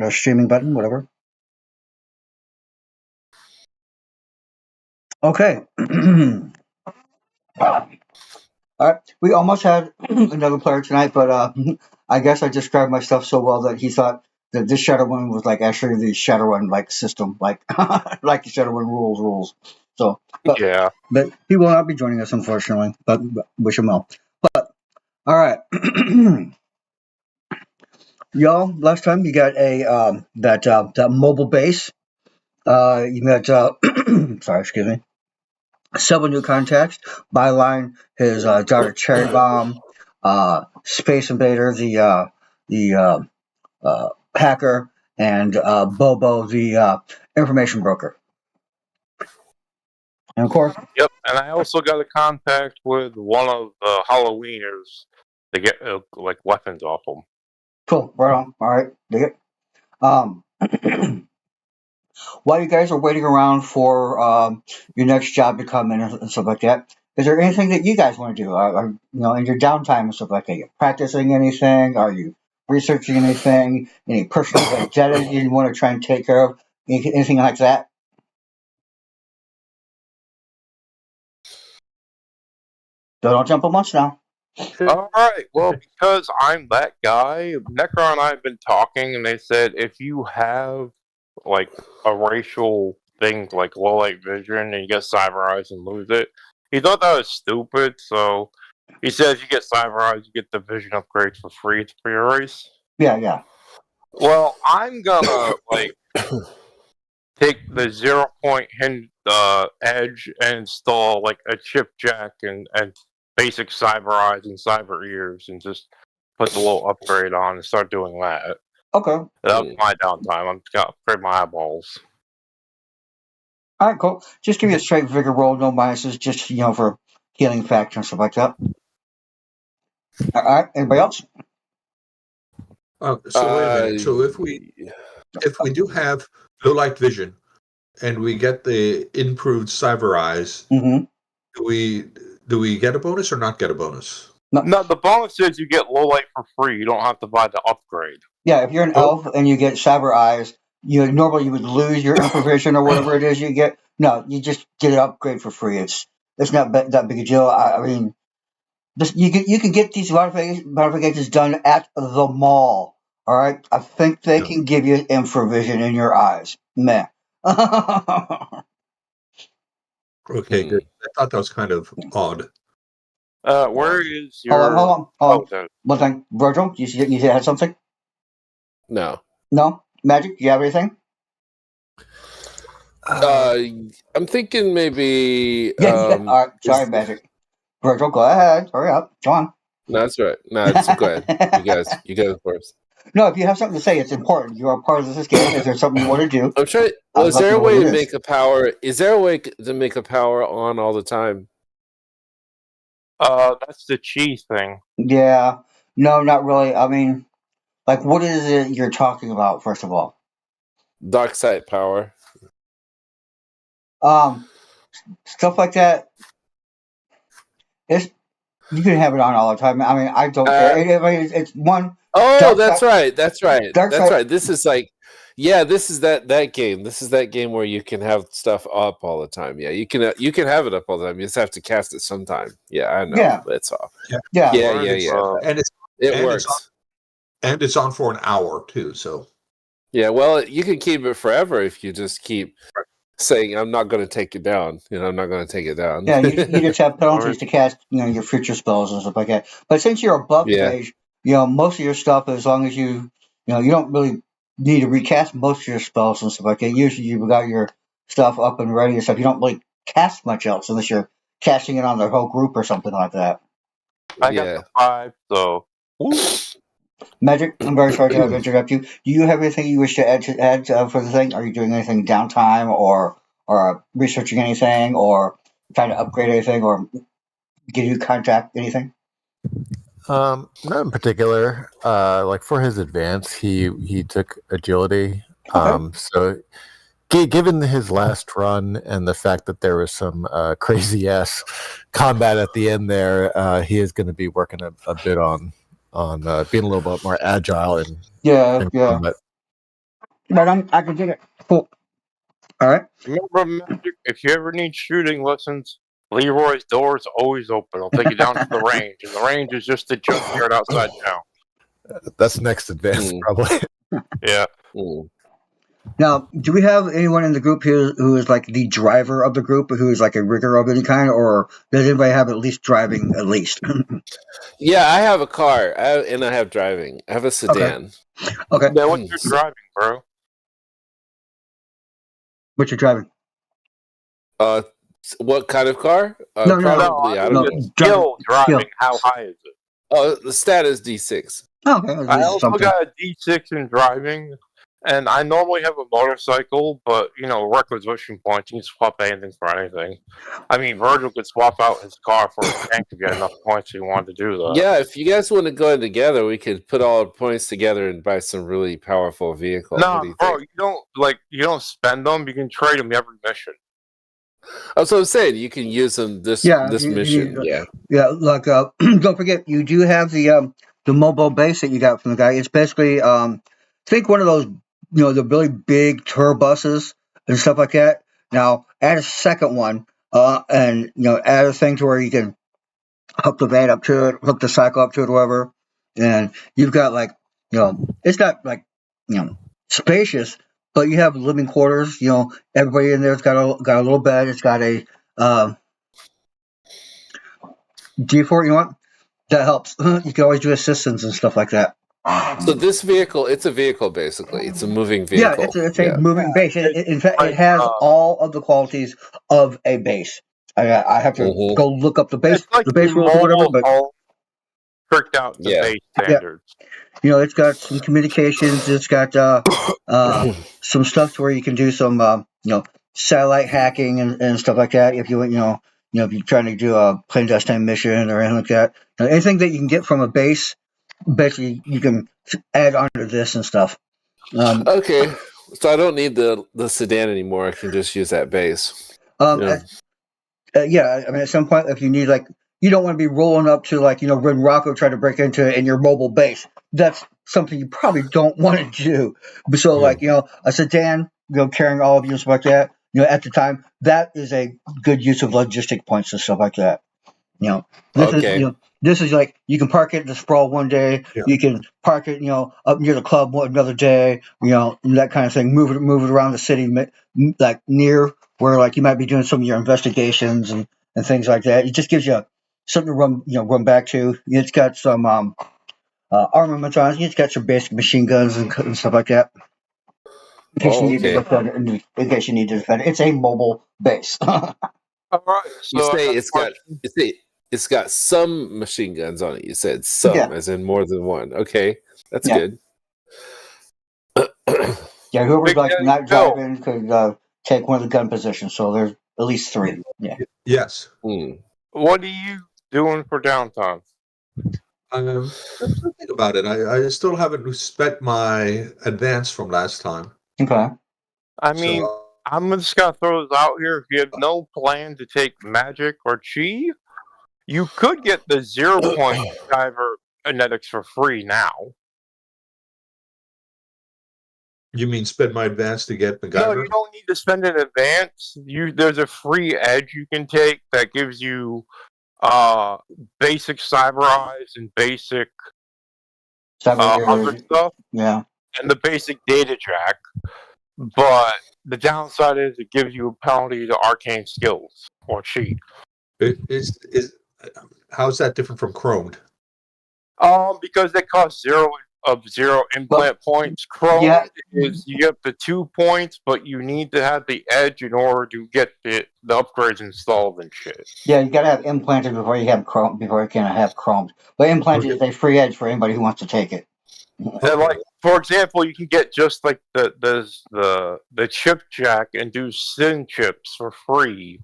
streaming button, whatever. Okay. All right. We almost had another player tonight, but I guess I described my stuff so well that he thought that this Shadowrun was like actually the Shadowrun like system, like like the Shadowrun rules. So, Yeah. but he will not be joining us unfortunately. But wish him well. But all right, y'all. Last time you got a that mobile base. You met sorry, excuse me. Several new contacts. Byline, his daughter Cherry Bomb, Space Invader, the hacker, and Bobo, the information broker. And of course, Yep. And I also got a contact with one of the Halloweeners to get like weapons off them. cool, right on. All right, dig it. While you guys are waiting around for your next job to come in and stuff like that, is there anything that you guys want to do? In your downtime and stuff like that, you practicing anything? Are you researching anything? Any personal vendettas you want to try and take care of? Anything like that? So don't jump a month now. All right. Well, because I'm that guy, Necro and I have been talking, and they said if you have like a racial thing like low light vision and you get cyber eyes and lose it, he thought that was stupid. So he says you get cyber eyes, you get the vision upgrades for free for your race. Yeah. Well, I'm gonna like take the 0-point hinge edge and install like a chip jack and basic cyber eyes and cyber ears and just put the little upgrade on and start doing that. Okay. That was my downtime. I'm gonna upgrade my eyeballs. All right, cool. Just give me a straight vigor roll, no minuses, just for healing factor and stuff like that. All right. Anybody else? So wait a minute. So if we do have low light vision, and we get the improved cyber eyes, Mm-hmm. do we get a bonus or not get a bonus? No, the bonus is you get low light for free. You don't have to buy the upgrade. Yeah, if you're an elf and you get cyber eyes, normally you would lose your improvisation or whatever it is you get. No, you just get an upgrade for free. It's not that big a deal. I mean, you can get these modifications done at the mall. All right, I think they can give you infravision in your eyes. Meh. Okay, good. I thought that was kind of odd. Where is your? Hold on. One thing, Virgil, you had something? No. No? Magic, do you have anything? I'm thinking maybe. All right, sorry, Magic. Virgil, go ahead. Hurry up. Come on. No, that's right. No, go ahead. You guys first. No, if you have something to say, it's important. You are part of this game. Is there something you want to do? I'm trying. Well, is there a way to make a power? Is there a way to make a power on all the time? That's the cheese thing. Yeah. No, not really. I mean, like, what is it you're talking about, first of all? Dark side power. Stuff like that. You can have it on all the time. I mean, I don't care. It's one. Oh, that's right. That's right. This is like, this is that game. This is that game where you can have stuff up all the time. Yeah, you can have it up all the time. You just have to cast it sometime. Yeah, I know. Yeah, that's all. Yeah. And it works. And it's on for an hour too. So. Yeah, well, you can keep it forever if you just keep saying, "I'm not going to take it down." I'm not going to take it down. Yeah, you just have penalties to cast, your future spells and stuff like that. But since you're above stage, most of your stuff, as long as you don't really need to recast most of your spells and stuff like that. Usually, you've got your stuff up and ready and stuff. You don't really cast much else unless you're casting it on the whole group or something like that. I got the 5, so. Magic, I'm very sorry to have interrupted you. Do you have anything you wish to add for the thing? Are you doing anything downtime or researching anything or trying to upgrade anything or get you contact anything? Not in particular. Like for his advance, he took agility. Okay. So given his last run and the fact that there was some crazy ass combat at the end there, he is going to be working a bit on being a little bit more agile and yeah. But I can dig it. Cool. All right. Remember, Magic, if you ever need shooting lessons, Leroy's door is always open. I'll take you down to the range, and the range is just the junkyard outside town. That's next advance, probably. Yeah. Now, do we have anyone in the group who is like the driver of the group, who is like a rigger of any kind, or does anybody have at least driving at least? Yeah, I have a car, and I have driving. I have a sedan. Okay. Now, what's your driving, bro? What you're driving? What kind of car? No, probably. I don't know. Skill driving. How high is it? Oh, the stat is D6. Oh, okay. I also got a D6 in driving, and I normally have a motorcycle, but requisition points, you can swap anything for anything. I mean, Virgil could swap out his car for a tank to get enough points if he wanted to do that. Yeah, if you guys want to go in together, we could put all our points together and buy some really powerful vehicles. No, bro, you don't spend them. You can trade them every mission. That's what I'm saying. You can use them this mission. Yeah. Like, don't forget, you do have the mobile base that you got from the guy. It's basically, think one of those, the really big tour buses and stuff like that. Now, add a second one, and add a thing to where you can hook the van up to it, hook the cycle up to it, whatever. And you've got it's not like spacious, but you have living quarters. Everybody in there's got a little bed. It's got a G4. You know what? That helps. You can always do assistance and stuff like that. So this vehicle, it's a vehicle basically. It's a moving vehicle. Yeah, it's a moving base. In fact, it has all of the qualities of a base. I have to go look up the base, the base rules or whatever. But tricked out the base standards. Yeah. It's got some communications. It's got some stuff to where you can do some satellite hacking and stuff like that. If if you're trying to do a clandestine mission or anything like that, anything that you can get from a base, basically you can add onto this and stuff. Okay, so I don't need the sedan anymore. I can just use that base. I mean, at some point, if you need you don't want to be rolling up to Renraku try to break into in your mobile base. That's something you probably don't want to do. But so a sedan, carrying all of you and stuff like that. At the time, that is a good use of logistic points and stuff like that. This is like you can park it in the sprawl one day. Yeah. You can park it, up near the club another day. That kind of thing. Move it around the city, like near where you might be doing some of your investigations and things like that. It just gives you something to run back to. It's got some armaments on it. It's got some basic machine guns and stuff like that. In case you need to defend it. It's a mobile base. All right. So you say it's got some machine guns on it. You said some, as in more than one. Okay, that's good. Yeah, whoever's not driving could take one of the gun positions. So there's at least 3. Yeah. Yes. What are you doing for downtime? Think about it. I still haven't spent my advance from last time. Okay. I mean, I'm just gonna throw this out here. If you have no plan to take magic or chi, you could get the 0 point diver kinetics for free now. You mean spend my advance to get MacGyver? No, you don't need to spend an advance. There's a free edge you can take that gives you basic cyber eyes and basic other stuff. Yeah. And the basic data jack. But the downside is it gives you a penalty to arcane skills or cheat. How's that different from chromed? Because they cost 0 implant points. Chrome is you get the 2 points, but you need to have the edge in order to get the upgrades installed and shit. Yeah, you gotta have implanted before you have chrome. Before you can have chromed. But implanted is a free edge for anybody who wants to take it. And for example, you can get just the chip jack and do sin chips for free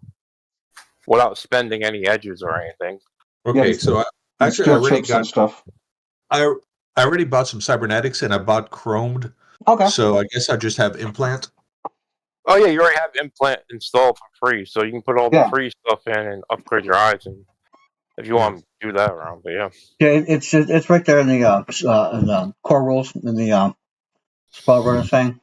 without spending any edges or anything. Okay, so I already got stuff. I already bought some cybernetics and I bought chromed. Okay. So I guess I just have implant. Oh yeah, you already have implant installed for free, so you can put all the free stuff in and upgrade your eyes, and if you want to do that around. But yeah, it's right there in the core rules in the spell runner thing.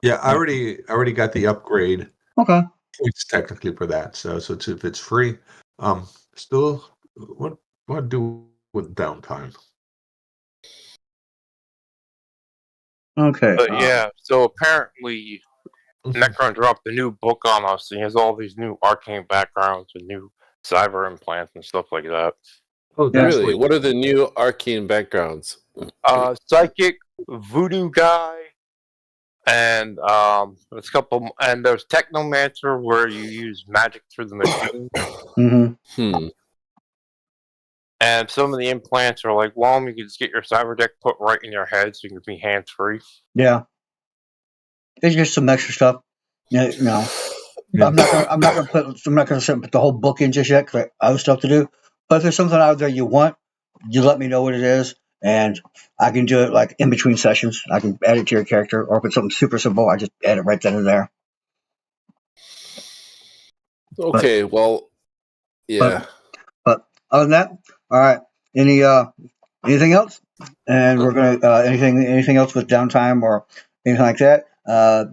Yeah, I already got the upgrade. Okay. Points technically for that. So if it's free, still what do with downtime? Okay. But yeah, so apparently Necron dropped a new book on us, and he has all these new arcane backgrounds and new cyber implants and stuff like that. Oh, that's Really? What are the new arcane backgrounds? Psychic, voodoo guy, and there's a couple, and there's Technomancer where you use magic through the machine. Mm-hmm. And some of the implants are like, well, you can just get your cyber deck put right in your head so you can be hands free. Yeah. It's just some extra stuff. Yeah, no. Yeah. I'm not gonna put the whole book in just yet because I have stuff to do. But if there's something out there you want, you let me know what it is, and I can do it like in between sessions. I can add it to your character, or if it's something super simple, I just add it right then and there. Okay, well, yeah. But other than that, all right. Anything else? And we're gonna anything else with downtime or anything like that? I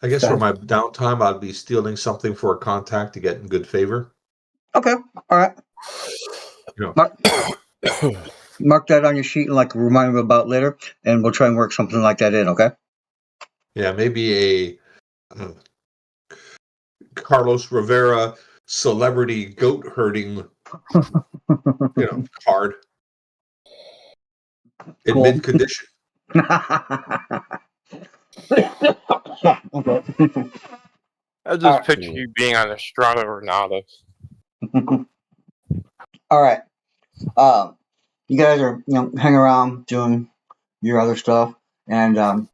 guess for my downtime, I'd be stealing something for a contact to get in good favor. Okay, all right. Mark that on your sheet and like remind me about later, and we'll try and work something like that in. Okay. Yeah, maybe a Carlos Rivera celebrity goat herding, card in mid condition. Okay. I just picture you being on Estrada Renata. All right. You guys are hanging around doing your other stuff, and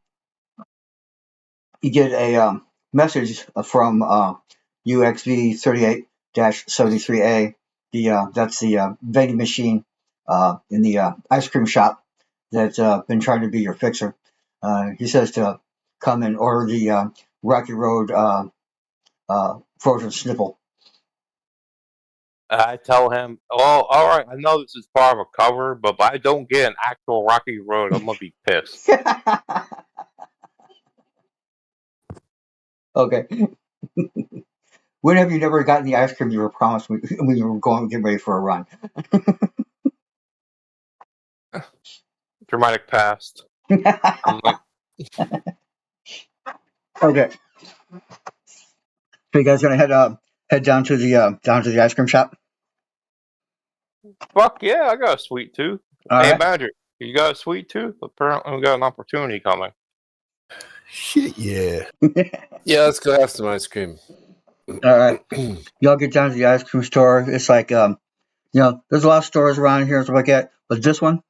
you get a message from UXV38-73A. That's the vending machine in the ice cream shop that's been trying to be your fixer. He says to come and order the Rocky Road frozen snipple. I tell him, well, all right, I know this is part of a cover, but if I don't get an actual Rocky Road, I'm going to be pissed. Okay. When have you never gotten the ice cream you were promised when you were getting ready for a run? Dramatic past. Okay. So you guys gonna head down to the ice cream shop? Fuck yeah, I got a sweet tooth. All hey, right. Badger, you got a sweet tooth? Apparently we got an opportunity coming. Shit, yeah. Yeah, let's go have some ice cream. All right. Y'all get down to the ice cream store. It's like there's a lot of stores around here and stuff like that, but this one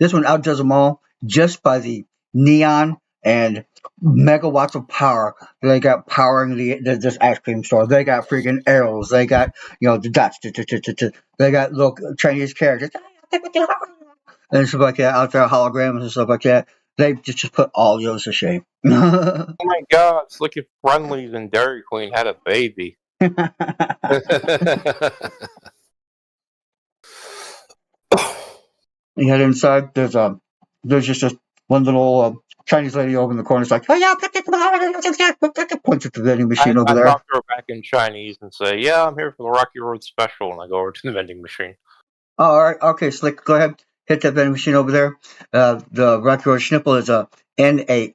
outdoes them all just by the neon and megawatts of power they got powering this ice cream store. They got freaking arrows. They got the dots. They got little Chinese characters and stuff like that out there, holograms and stuff like that. They just put all those to shame. Oh my god, it's like if Friendlies and Dairy Queen had a baby. You head inside. There's just one little Chinese lady over in the corner. It's like, oh yeah, points at the vending machine over there. I talk to her back in Chinese and say, yeah, I'm here for the Rocky Road special, and I go over to the vending machine. Oh, all right, okay, Slick, go ahead, hit that vending machine over there. The Rocky Road Schnipple is a N8.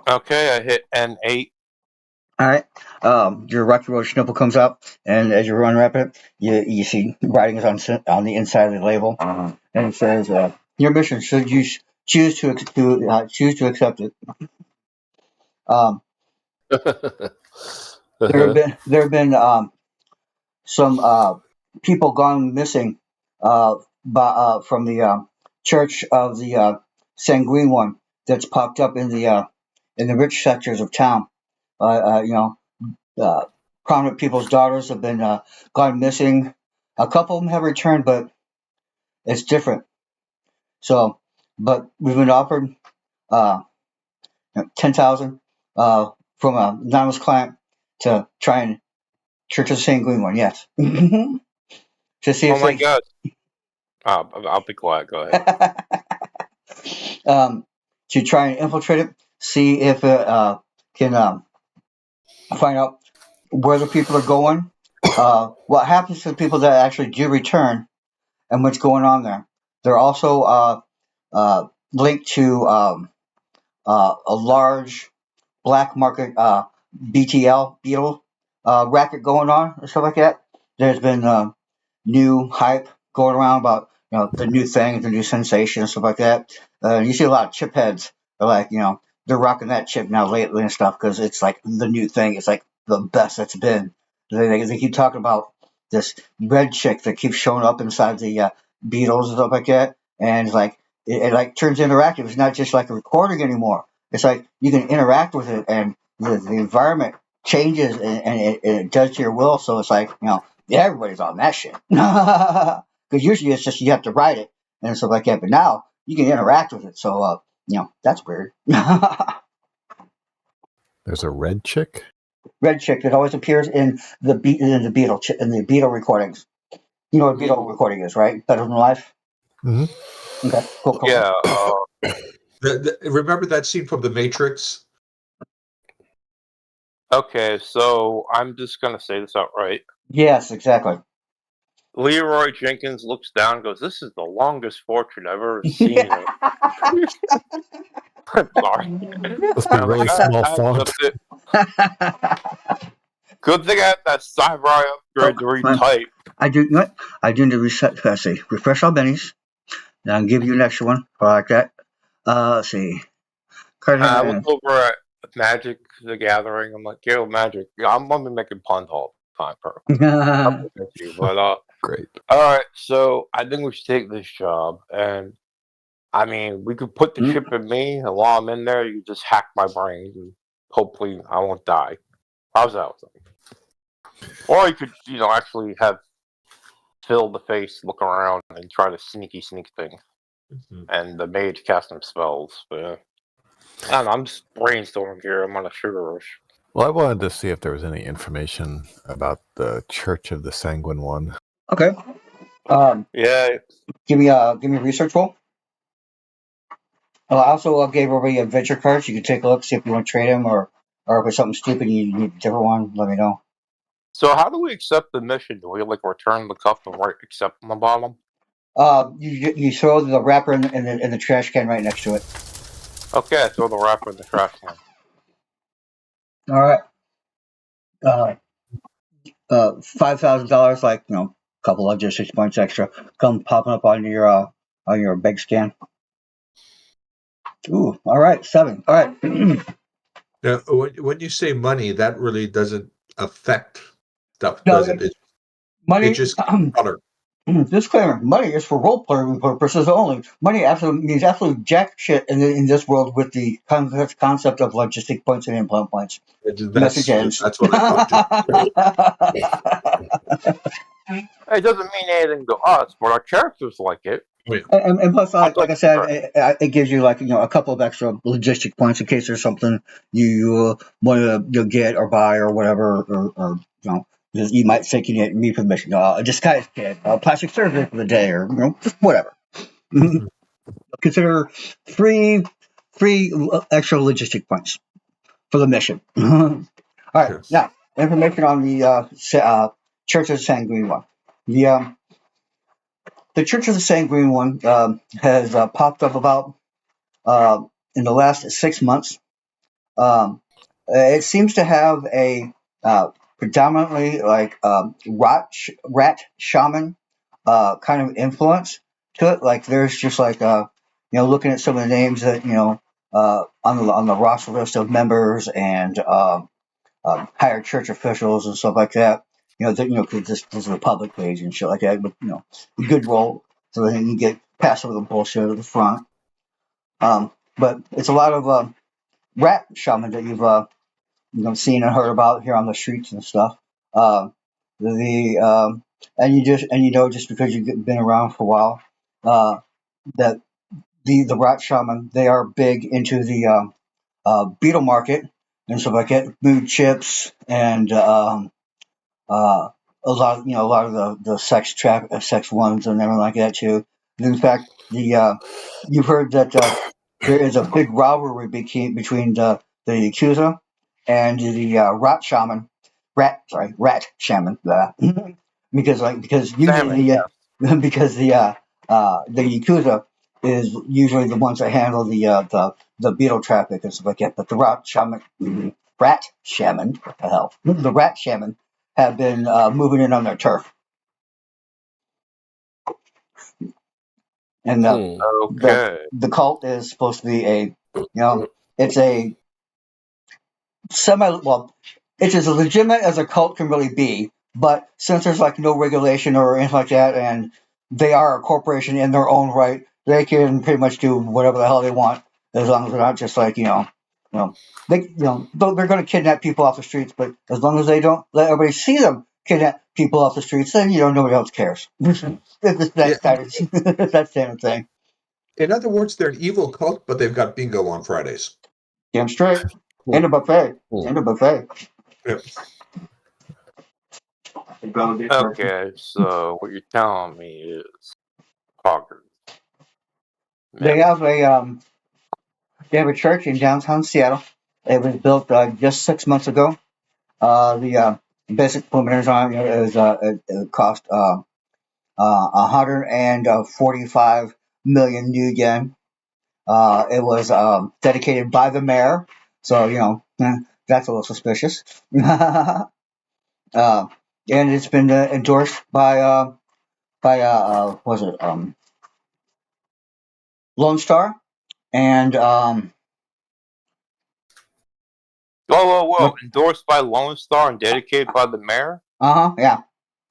Okay, I hit N8. All right, your Rocky Road Schnipple comes up, and as you unwrap it, you see writings on the inside of the label, and it says, "Your mission should you choose to accept it." There have been some people gone missing from the Church of the Sanguine One that's popped up in the rich sectors of town. Prominent people's daughters have been gone missing. A couple of them have returned, but it's different. So, but we've been offered 10,000 from an anonymous client to try and Church of the Sanguine One. Yes. To see if God. I'll be quiet. Go ahead. to try and infiltrate it, see if it can find out where the people are going, what happens to the people that actually do return, and what's going on there. They're also linked to a large black market BTL beetle racket going on and stuff like that. There's been new hype going around about the new thing, the new sensation and stuff like that. You see a lot of chip heads. They're like they're rocking that chip now lately and stuff because it's like the new thing. It's like the best that's been. They keep talking about this red chick that keeps showing up inside the Beatles and stuff like that, and it's like it like turns interactive. It's not just like a recording anymore. It's like you can interact with it, and the environment changes, and it does to your will. So it's like yeah, everybody's on that shit because usually it's just you have to write it and stuff like that. But now you can interact with it, so that's weird. There's a red chick. Red chick that always appears in the Beatle recordings. You know what a Beatle recording is, right? Better Than Life. Mm-hmm. Okay, cool. Yeah. Remember that scene from The Matrix? Okay, so I'm just gonna say this outright. Yes, exactly. Leroy Jenkins looks down and goes, "This is the longest fortune I've ever seen." I'm sorry. Must be really small font. Good thing I had that Cyber upgrade to retype. I do need to reset. Let's see. Refresh all bennies. Then I'll give you an extra one. I like that. Let's see. I look over at Magic the Gathering. I'm like, yo, Magic. I'm gonna be making puns all the time, perfect. But great. All right, so I think we should take this job, and I mean, we could put the chip in me, and while I'm in there, you just hack my brain, and hopefully I won't die. How's that? Or you could, actually have Phil the face look around and try to sneak things, and the mage cast some spells. But I don't know, I'm just brainstorming here. I'm on a sugar rush. Well, I wanted to see if there was any information about the Church of the Sanguine One. Okay. Yeah. Give me a research roll. I also gave everybody adventure cards. You can take a look, see if you want to trade them, or if it's something stupid you need a different one. Let me know. So how do we accept the mission? Do we return the cup and write accept on the bottom? You throw the wrapper in the trash can right next to it. Okay, I throw the wrapper in the trash can. All right. $5,000, like a couple logistics points extra, come popping up on your bank scan. Ooh, all right, 7. All right. Now, when you say money, that really doesn't affect stuff, does it? Money. It just color. Disclaimer: money is for role-playing purposes only. Money means absolutely jack shit in this world with the concept of logistic points and implant points. Message ends. That's what I thought. It doesn't mean anything to us, but our characters like it. And plus, like I said, it gives you a couple of extra logistic points in case there's something you want to get or buy or whatever, or you might think you need permission. A disguise kit, a plastic surgery for the day, or just whatever. Consider free extra logistic points for the mission. All right, now information on the Church of the Sanguine One. The Church of the Sanguine One has popped up about in the last 6 months. It seems to have a predominantly rat shaman kind of influence to it. Like there's just looking at some of the names that on the roster list of members and higher church officials and stuff like that. Because this is a public page and shit like that. But good roll so that you can get past some of the bullshit at the front. But it's a lot of rat shaman that you've seen and heard about here on the streets and stuff. And you know just because you've been around for a while that the rat shaman, they are big into the beetle market and stuff like that, mood chips and a lot of the sex ones and everything like that too. And in fact, you've heard that there is a big rivalry between the Yakuza and the rat shaman, because usually because the Yakuza is usually the ones that handle the beetle traffic and stuff like that, but the rat shaman, what the hell, the rat shaman have been moving in on their turf. And the cult is supposed to be it's a it's as legitimate as a cult can really be, but since there's like no regulation or anything like that, and they are a corporation in their own right, they can pretty much do whatever the hell they want, as long as they're not just like they're going to kidnap people off the streets, but as long as they don't let everybody see them kidnap people off the streets, then nobody else cares. That standard thing. In other words, they're an evil cult, but they've got bingo on Fridays. Damn straight. And a buffet. Yep. Okay, so what you're telling me is poggers. They have a church in downtown Seattle. It was built just 6 months ago. The basic preliminaries on it cost 145 million new yen. It was dedicated by the mayor, so that's a little suspicious. And it's been endorsed by Lone Star and Whoa! Endorsed by Lone Star and dedicated by the mayor? Yeah.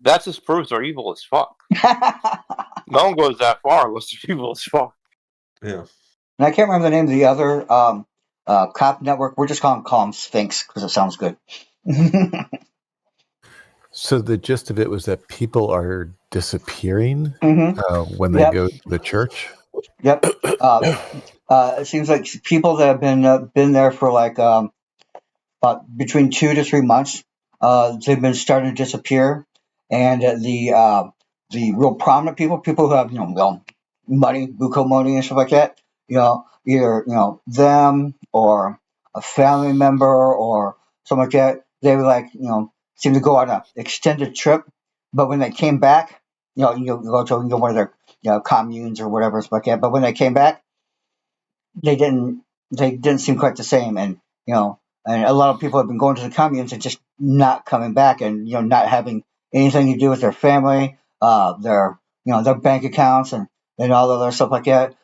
That just proves they're evil as fuck. No one goes that far unless they're evil as fuck. Yeah. And I can't remember the name of the other cop network. We're just calling them Sphinx because it sounds good. So the gist of it was that people are disappearing when they go to the church? Yep. It seems like people that have been there for like between 2 to 3 months, they've been starting to disappear, and the real prominent people who have money, buko money and stuff like that, either them or a family member or something like that, they would seem to go on an extended trip, but when they came back, you go to one of their communes or whatever it's like that, but when they came back, they didn't seem quite the same, and and a lot of people have been going to the communes and just not coming back, and not having anything to do with their family, their bank accounts and all other stuff like that.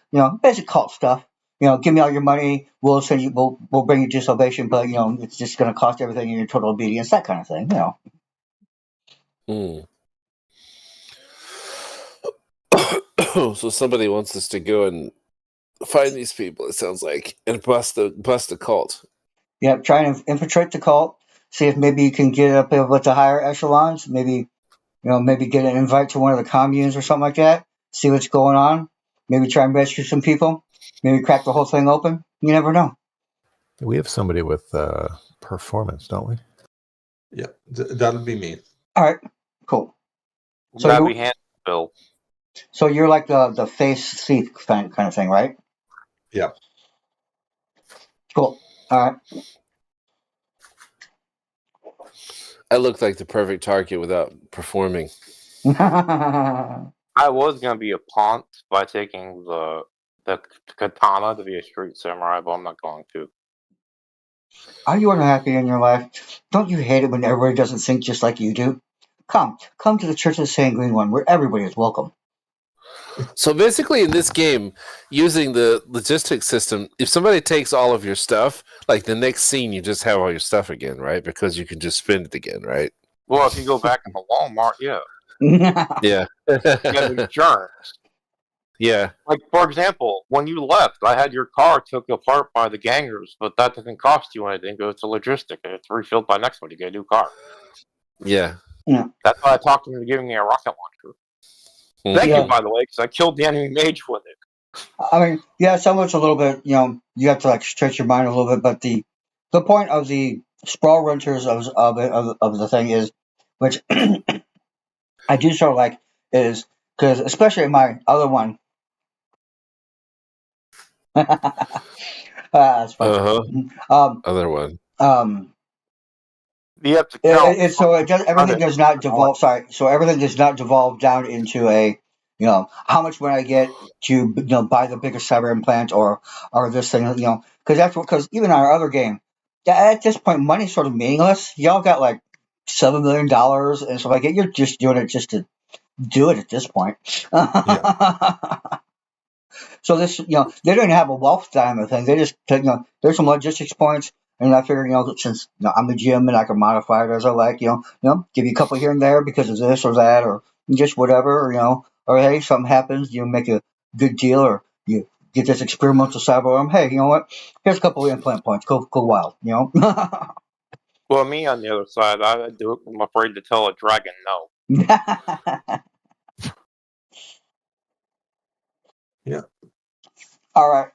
Basic cult stuff. Give me all your money, we'll send you, we'll bring you to salvation, but it's just going to cost everything in your total obedience, that kind of thing. So somebody wants us to go and find these people, it sounds like, and bust the cult. Yeah, try and infiltrate the cult. See if maybe you can get up with the higher echelons. Maybe get an invite to one of the communes or something like that. See what's going on. Maybe try and rescue some people. Maybe crack the whole thing open. You never know. We have somebody with performance, don't we? Yeah, that'll be me. All right, cool. So that'll be hand Bill. So you're like the face thief kind of thing, right? Yeah. Cool. All right. I look like the perfect target without performing. I was gonna be a pawn by taking the katana to be a street samurai, but I'm not going to. Are you unhappy in your life? Don't you hate it when everybody doesn't think just like you do? Come to the Church of the Sanguine One, where everybody is welcome. So basically, in this game, using the logistics system, if somebody takes all of your stuff, like the next scene, you just have all your stuff again, right? Because you can just spend it again, right? Well, if you go back into Walmart, yeah. Yeah. You have insurance. Yeah. Like, for example, when you left, I had your car took apart by the gangers, but that doesn't cost you anything. It goes to logistics, and it's refilled by next one. You get a new car. Yeah. That's why I talked to him to giving me a rocket launcher. Thank you, by the way, because I killed the enemy mage with it. I mean, yeah, some of it's a little bit, you have to stretch your mind a little bit, but the point of the sprawl renters of the thing is, which I do sort of like, is because especially in my other one, That's fun. Other one. You have to count. So it does. Everything does not devolve. Sorry. So everything does not devolve down into a, how much would I get to, buy the biggest cyber implant or this thing, because even our other game, at this point, money's sort of meaningless. Y'all got like $7 million and stuff like that. You're just doing it just to do it at this point. Yeah. So this, they don't have a wealth diamond thing. They just, there's some logistics points. And I figured, since I'm the GM and I can modify it as I like, give you a couple here and there because of this or that, or just whatever, or hey, something happens, you make a good deal, or you get this experimental cyber arm. Hey, you know what? Here's a couple of implant points. Go wild, Well, me on the other side, I do it. I'm afraid to tell a dragon no. Yeah. All right.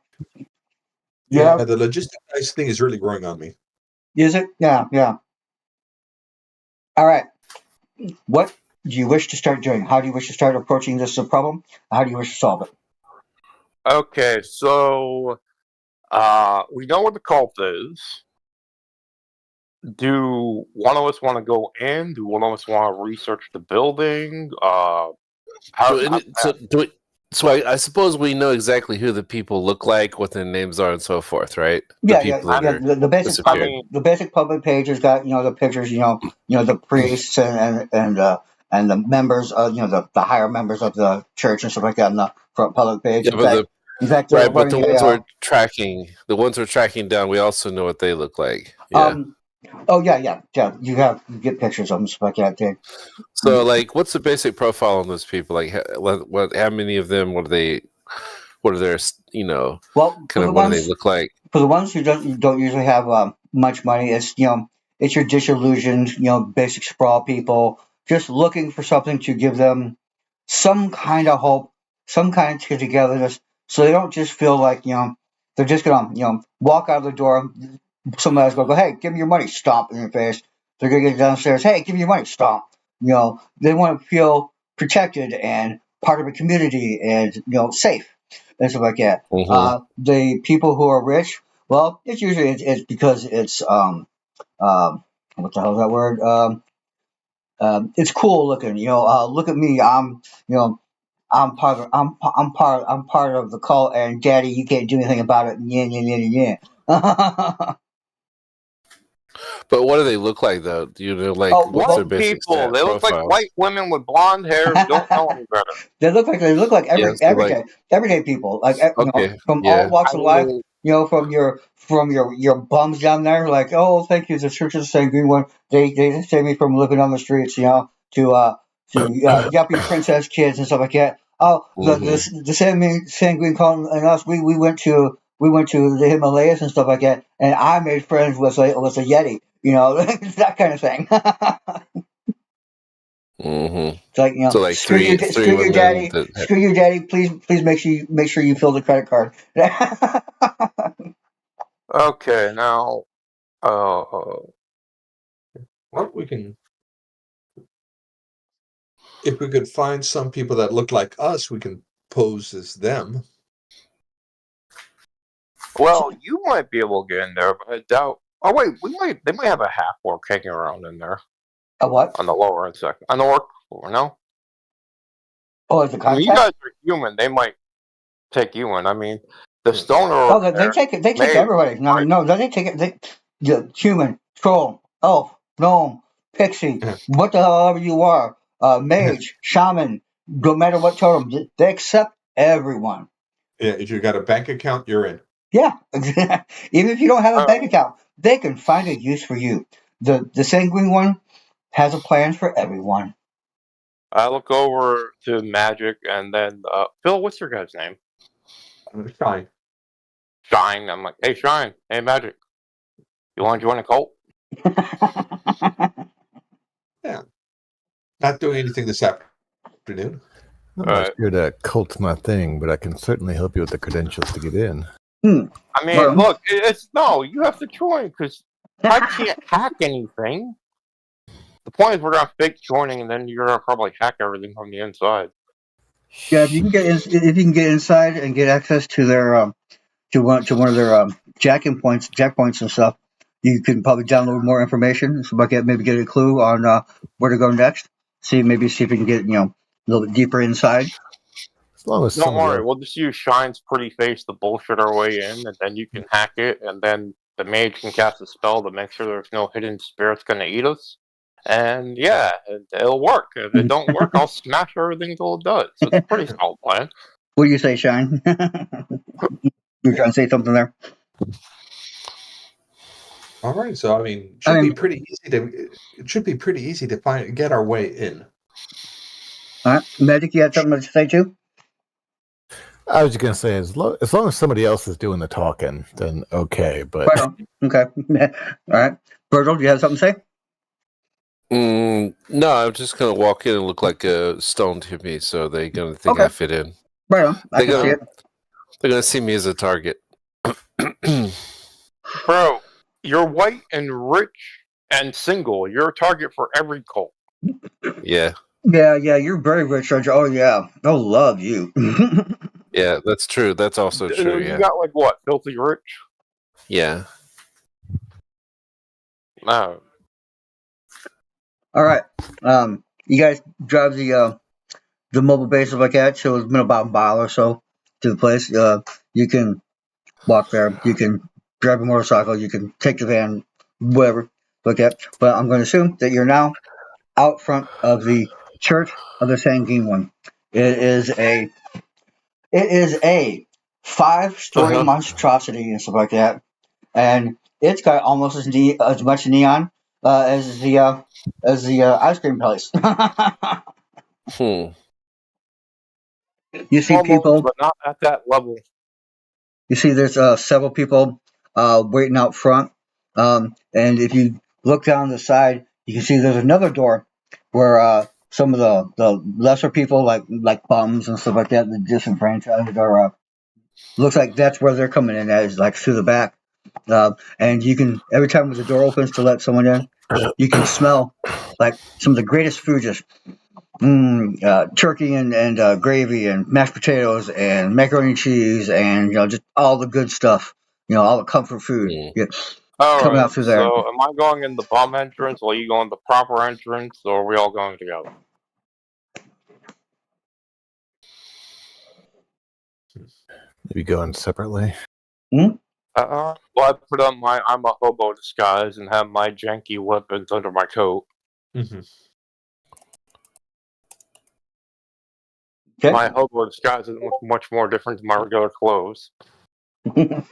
Yeah, the logistics thing is really growing on me. Is it? Yeah. All right. What do you wish to start doing? How do you wish to start approaching this problem? How do you wish to solve it? Okay, so we know what the cult is. Do one of us want to go in? Do one of us want to research the building? So I suppose we know exactly who the people look like, what their names are, and so forth, right? The basic public page has got the pictures, the priests and the members of the higher members of the church and stuff like that on the front public page. Yeah, but the ones we're tracking down, we also know what they look like. Yeah. You get pictures of them, stuff like that, too. So, what's the basic profile on those people? Like, how many of them? What are their, what do they look like? For the ones who don't usually have much money, it's it's your disillusioned, basic sprawl people, just looking for something to give them some kind of hope, some kind of togetherness, so they don't just feel like they're just gonna walk out of the door. Somebody's going to go, hey, give me your money, stomp in your face. They're going to get downstairs, hey, give me your money, stomp. They want to feel protected and part of a community and, safe and stuff like that. Mm-hmm. The people who are rich, well, it's usually it's because it's, what the hell is that word? It's cool looking, look at me, I'm part of the cult, and daddy, you can't do anything about it. Yeah. But what do they look like, though? What's their basic people? They look like white women with blonde hair. Don't know any better. They look like everyday people, from all walks of life. From your bums down there, like, oh, thank you, the Church of the Sanguine One. They saved me from living on the streets, to yuppie princess kids and stuff like that. Oh, the Sanguine Con and us, we went to the Himalayas and stuff like that, and I made friends with a Yeti, that kind of thing. Mm-hmm. It's like, screw your daddy. Please make sure you fill the credit card. Okay, now, well, we can. If we could find some people that look like us, we can pose as them. Well, you might be able to get in there, but I doubt. Oh wait, they might have a half orc hanging around in there. A what? On the lower end section. On the orc floor, no? Oh, it's a contact? You guys are human. They might take you in. I mean, the stoner. Oh, they take it. They take everybody. No, they take it. The human, troll, elf, gnome, pixie, what the hell ever you are, mage, shaman, no matter what totem, they accept everyone. Yeah, if you got a bank account, you're in. Yeah, even if you don't have a bank account, they can find a use for you. The Sanguine One has a plan for everyone. I look over to Magic and then Phil, what's your guy's name? Shine. Shine. I'm like, hey Shine, hey Magic, you want to join a cult? Yeah. Not doing anything this afternoon. I'm not sure that cult's my thing, but I can certainly help you with the credentials to get in. I mean, look, you have to join because I can't hack anything. The point is we're gonna fake joining, and then you're gonna probably hack everything from the inside. Yeah, if you can get inside and get access to their to one of their jack points and stuff, you can probably download more information. So maybe get a clue on where to go next. See if we can get a little bit deeper inside. As long as Don't worry, we'll just use Shine's pretty face to bullshit our way in, and then you can hack it, and then the mage can cast a spell to make sure there's no hidden spirits going to eat us. And yeah, it'll work. If it don't work, I'll smash everything until it does. So it's a pretty solid plan. What do you say, Shine? You're trying to say something there? All right, so it should be pretty easy to get our way in. All right, Magic, you had something to say too? I was just going to say, as long as somebody else is doing the talking, then okay. But right on. Okay, all right, Virgil, do you have something to say? No, I'm just going to walk in and look like a stoned hippie, so they're going to think I fit in. Right on. I can see it. They're going to see me as a target. Bro, you're white and rich and single. You're a target for every cult. Yeah. Yeah, you're very rich, Roger. Oh, yeah. They'll love you. Yeah, that's true. That's also true, You got, like, what, filthy rich? Yeah. No. All right. You guys drive the mobile base like that, so it's been about a mile or so to the place. You can walk there. You can drive a motorcycle. You can take the van, whatever, like that. But I'm going to assume that you're now out front of the Church of the Sanguine One. It is a 5-story monstrosity and stuff like that, and it's got almost as much neon as the ice cream place. You see almost, people, but not at that level. You see, there's several people waiting out front, and if you look down the side, you can see there's another door where some of the lesser people, like bums and stuff like that, the disenfranchised, are. Looks like that's where they're coming in, as like through the back, and you can every time the door opens to let someone in, you can smell like some of the greatest food, just turkey and gravy and mashed potatoes and macaroni and cheese and just all the good stuff, all the comfort food coming out through there. So am I going in the bum entrance while you go in the proper entrance, or are we all going together? maybe going separately. Well, I put on I'm a hobo disguise and have my janky weapons under my coat. Mm-hmm. Okay. My hobo disguise isn't much more different than my regular clothes. Yeah.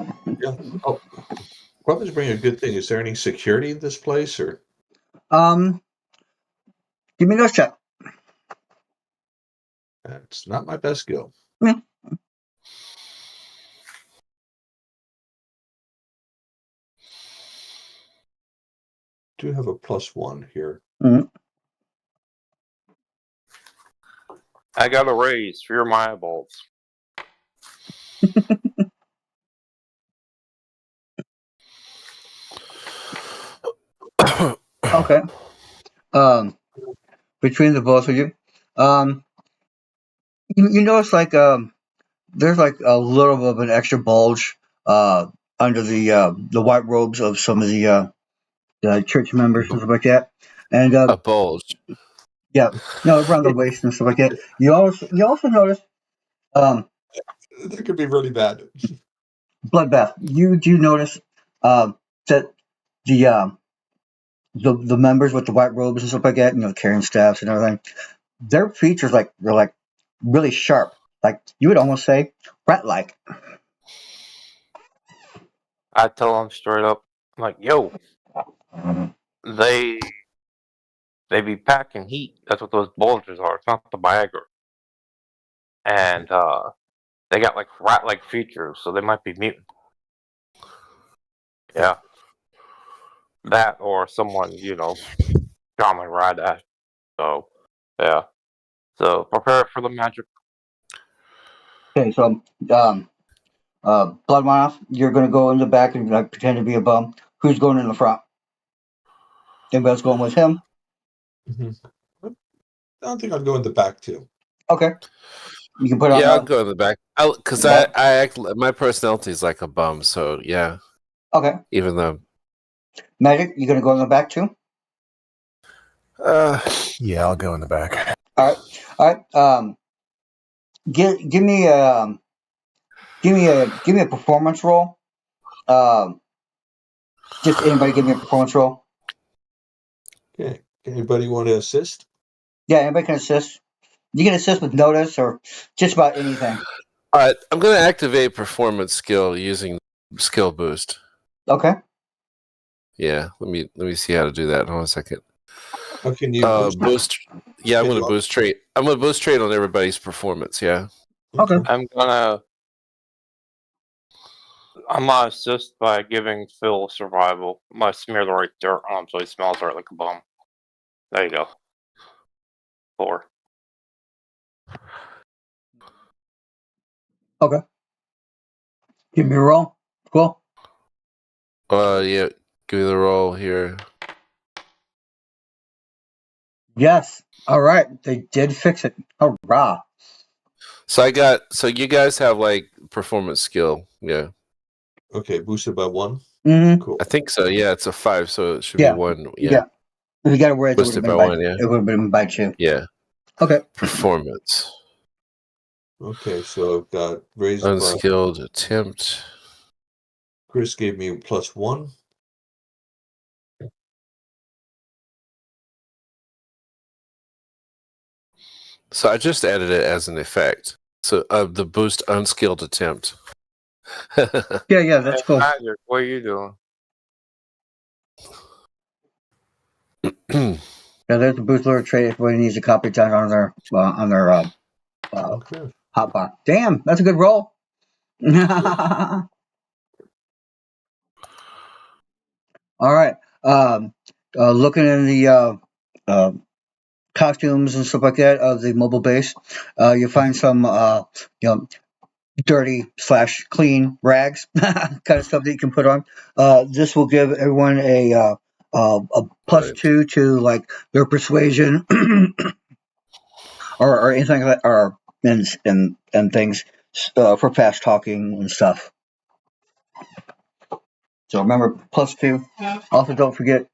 Oh, weapons bring a good thing. Is there any security in this place, or? Give me a nose check. That's not my best skill. Yeah. Do have a +1 here. Mm-hmm. I got a raise. Fear my eyeballs. Okay. Between the both of you, you notice there's like a little bit of an extra bulge under the white robes of some of the church members and stuff like that, and a bulge. Yeah, no, around the waist and stuff like that. You also notice that could be really bad. bloodbath. You do notice that the members with the white robes and stuff like that, carrying staffs and everything, their features they're like really sharp, like you would almost say rat-like. I tell them straight up, like, yo, they be packing heat. That's what those bulges are. It's not the Viagra. And they got like rat-like features, so they might be mutant. Yeah. That or someone, shaman ride at. So, yeah. So prepare for the magic. Okay, so Bloodmoth, you're going to go in the back and pretend to be a bum. Who's going in the front? Anybody else going with him? Mm-hmm. I don't think I'd go in the back too. Okay. You can put on. Yeah, I'll go in the back. Because I act. My personality is like a bum, so yeah. Okay. Even though. Magic, you gonna go in the back too? Yeah, I'll go in the back. All right. Give me a performance roll. Just anybody give me a performance roll. Okay. Anybody want to assist? Yeah, anybody can assist. You can assist with notice or just about anything. All right, I'm going to activate performance skill using skill boost. Okay. Yeah, let me see how to do that. Hold on a second. How can you boost? Yeah, I'm going to boost trait. I'm going to boost trait on everybody's performance. Yeah. Okay. I'm gonna assist by giving Phil survival. I'm gonna smear the right dirt on him so he smells right like a bum. There you go. 4. Okay. Give me a roll. Cool. Yeah. Give me the roll here. Yes. All right. They did fix it. Hurrah. So you guys have like performance skill. Yeah. Okay, boosted by 1. Mm-hmm. Cool. I think so. Yeah, it's a 5, so it should be 1. Yeah. If you got to wear it, Boosted by 1. Yeah. It would have been by 2. Yeah. Okay. Performance. Okay, so I've got raised Unskilled attempt. Chris gave me +1. So I just added it as an effect. So the boost unskilled attempt. Yeah, that's cool. Magic, what are you doing? Yeah, there's the boost lure trait. If everybody needs a copy down on their Okay. hotbar. Damn, that's a good roll. All right. Looking in the costumes and stuff like that of the mobile base, you find some dirty / clean rags kind of stuff that you can put on. This will give everyone a +2 to like their persuasion or anything like that, or and things for fast talking and stuff. So remember, +2. Also, don't forget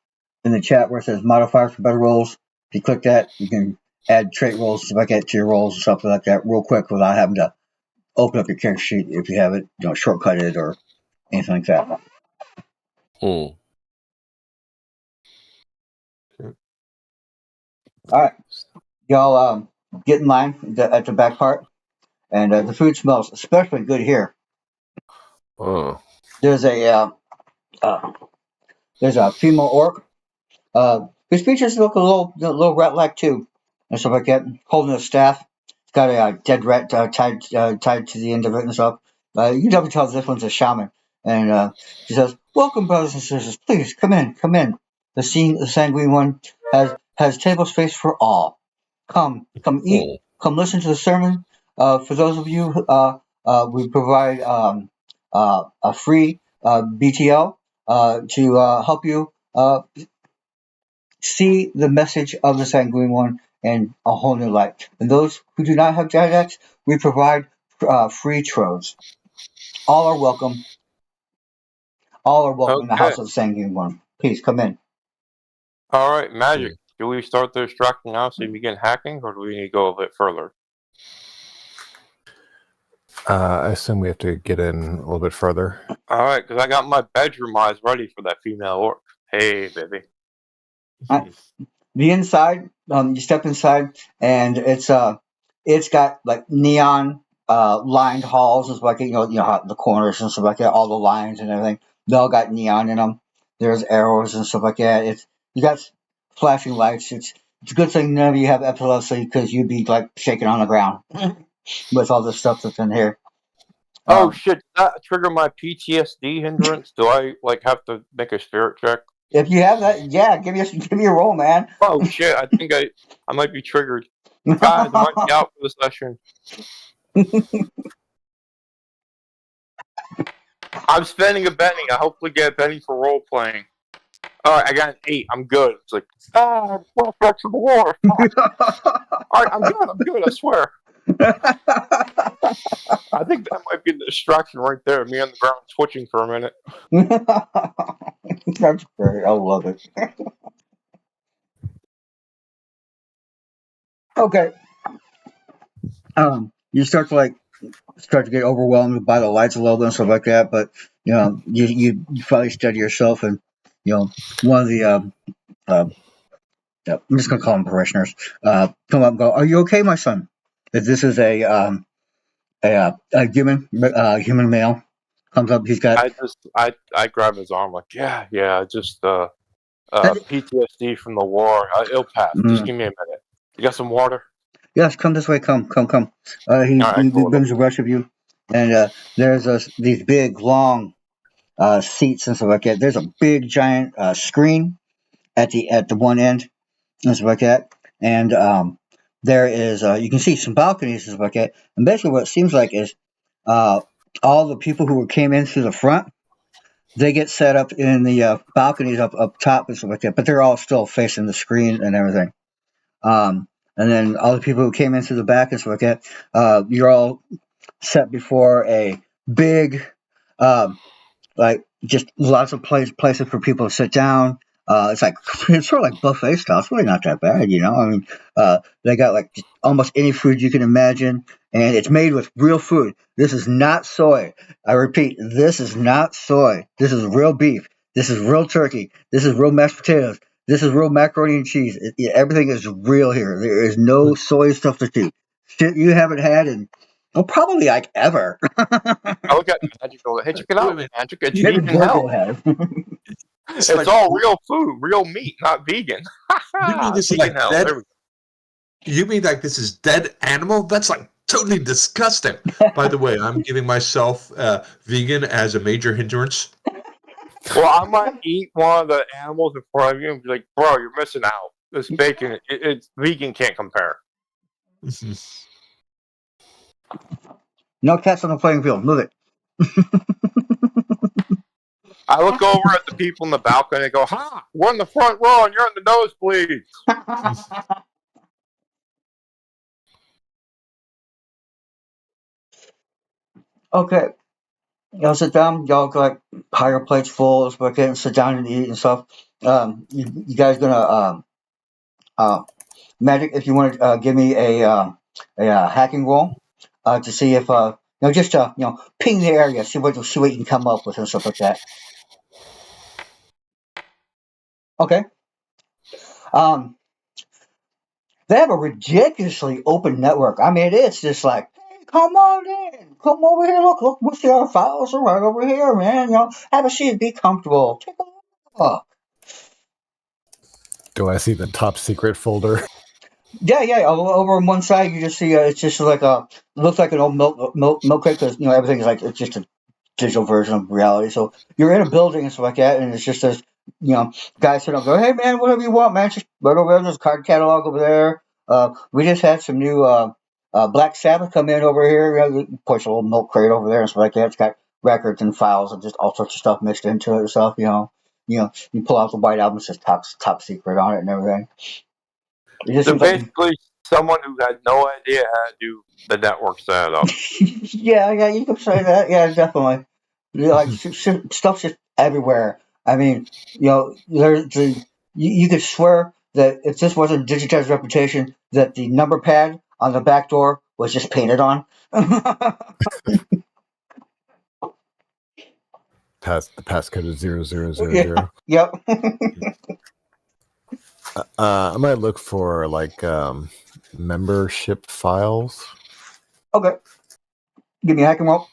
in the chat where it says modifiers for better rolls. If you click that, you can add trait rolls, stuff like that, to your rolls or something like that real quick without having to open up your character sheet if you have it, shortcut it or anything like that. Okay. All right. Y'all get in line at the back part. And the food smells especially good here. Oh. There's a female orc. His features look a little rat-like too, and stuff like that. Holding a staff. It's got a dead rat tied to the end of it and stuff. You can definitely tell this one's a shaman. And she says, "Welcome, brothers and sisters. Please come in, come in. The Sanguine One has table space for all. Come eat. Come listen to the sermon. For those of you, we provide a free BTL to help you see the message of the Sanguine One in a whole new light. And those who do not have dialects, we provide free troves. All are welcome. All are welcome in the house of the Sanguine One. Please come in." All right, Magic. Do we start the extracting now so we begin hacking, or do we need to go a bit further? I assume we have to get in a little bit further. All right, because I got my bedroom eyes ready for that female orc. Hey, baby. The inside, you step inside, and it's got like neon lined halls and stuff like that. The corners and stuff like that, all the lines and everything. They all got neon in them. There's arrows and stuff like that. You got flashing lights. It's a good thing none of you have epilepsy because you'd be like shaking on the ground with all the stuff that's in here. Oh shit! Did that trigger my PTSD hindrance? Do I have to make a spirit check? If you have that, yeah, give me a roll, man. Oh shit! I think I might be triggered. Guys, I might be out for the session. I'm spending a penny. I hopefully get a penny for role playing. All right, I got an 8. I'm good. It's like, well, flexible war. All right, I'm good. I swear. I think that might be the distraction right there. Me on the ground twitching for a minute. That's great. I love it. Okay. You start to get overwhelmed by the lights a little bit and stuff like that, but you finally steady yourself, and one of the I'm just gonna call them parishioners come up and go, "Are you okay, my son?" If this is a human male comes up, he's got. I grab his arm like, yeah, just PTSD from the war. It'll pass. Just give me a minute. You got some water? Yes, come this way. Come. He brings the rest of you, and there's these big, long seats and stuff like that. There's a big, giant screen at the one end and stuff like that, and there is you can see some balconies and stuff like that. And basically, what it seems like is all the people who came in through the front, they get set up in the balconies up top and stuff like that. But they're all still facing the screen and everything. And then all the people who came in through the back and stuff like that, you're all set before a big, like just lots of places for people to sit down. It's sort of like buffet style. It's really not that bad, I mean, they got like almost any food you can imagine, and it's made with real food. This is not soy. I repeat, this is not soy. This is real beef. This is real turkey. This is real mashed potatoes. This is real macaroni and cheese. Everything is real here. There is no soy substitute. Shit you haven't had in probably like ever. I look at Magic. Hey, check it out, Magic. It's Maybe vegan health. It's It's all real food, real meat, not vegan. You mean this is like dead? You mean like this is dead animal? That's like totally disgusting. By the way, I'm giving myself vegan as a major hindrance. Well, I might eat one of the animals in front of you and be like, bro, you're missing out. This bacon, it's vegan can't compare. No cats on the playing field. Move it. I look over at the people in the balcony and go, ha, we're in the front row and you're in the nosebleeds. Okay. Y'all sit down. Y'all got higher plates full. Let's get and sit down and eat and stuff. You guys gonna Magic? If you want to give me a hacking roll to see if just ping the area, see what you can come up with and stuff like that. Okay. They have a ridiculously open network. I mean, it's just like, hey, come on in. Come over here. Look, we see our files are right over here, man. Have a seat. Be comfortable. Take a look. Do I see the top secret folder? Yeah. Over on one side, you just see it's just like it looks like an old milk crate because everything is like it's just a digital version of reality. So you're in a building and stuff like that, and it's just this guys sit up, go, hey man, whatever you want, man, just right over there. There's a card catalog over there. We just had some new Black Sabbath come in over here. Push a little milk crate over there and stuff like that. It's got records and files and just all sorts of stuff mixed into it and stuff. You pull out the white album, it says top secret on it and everything. So basically, someone who had no idea how to do the network setup. yeah, you can say that. Yeah, definitely. Stuff's just everywhere. I mean, you could swear that if this wasn't digitized reputation, that the number pad on the back door was just painted on. The passcode is 0000. Yep. I might look for membership files. Okay. Give me a hacking roll.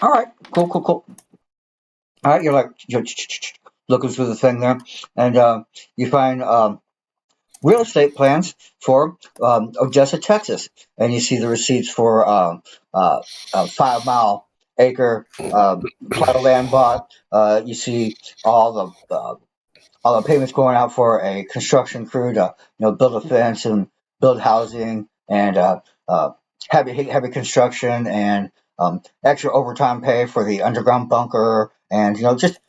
All right. Cool. All right. You're looking through the thing there, and you find real estate plans for Odessa, Texas, and you see the receipts for a 5 mile acre plot of land bought. You see all the payments going out for a construction crew to build a fence and build housing and heavy construction and extra overtime pay for the underground bunker and just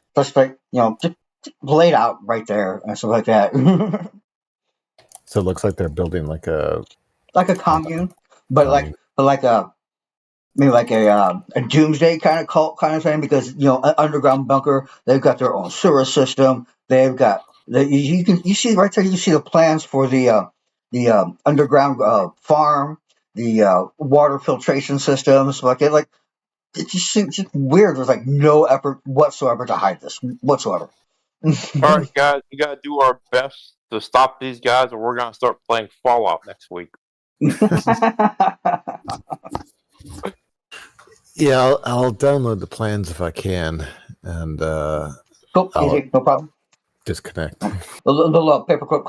laid out right there and stuff like that. So it looks like they're building like a commune, but maybe like a doomsday kind of cult kind of thing, because an underground bunker. They've got their own sewer system. They've got you see right there. You see the plans for the underground farm, the water filtration systems. It just seems just weird. There's like no effort whatsoever to hide this whatsoever. All right, guys, we gotta do our best to stop these guys, or we're gonna start playing Fallout next week. Yeah, I'll download the plans if I can, and cool, easy, no problem. Disconnect. The little paperclip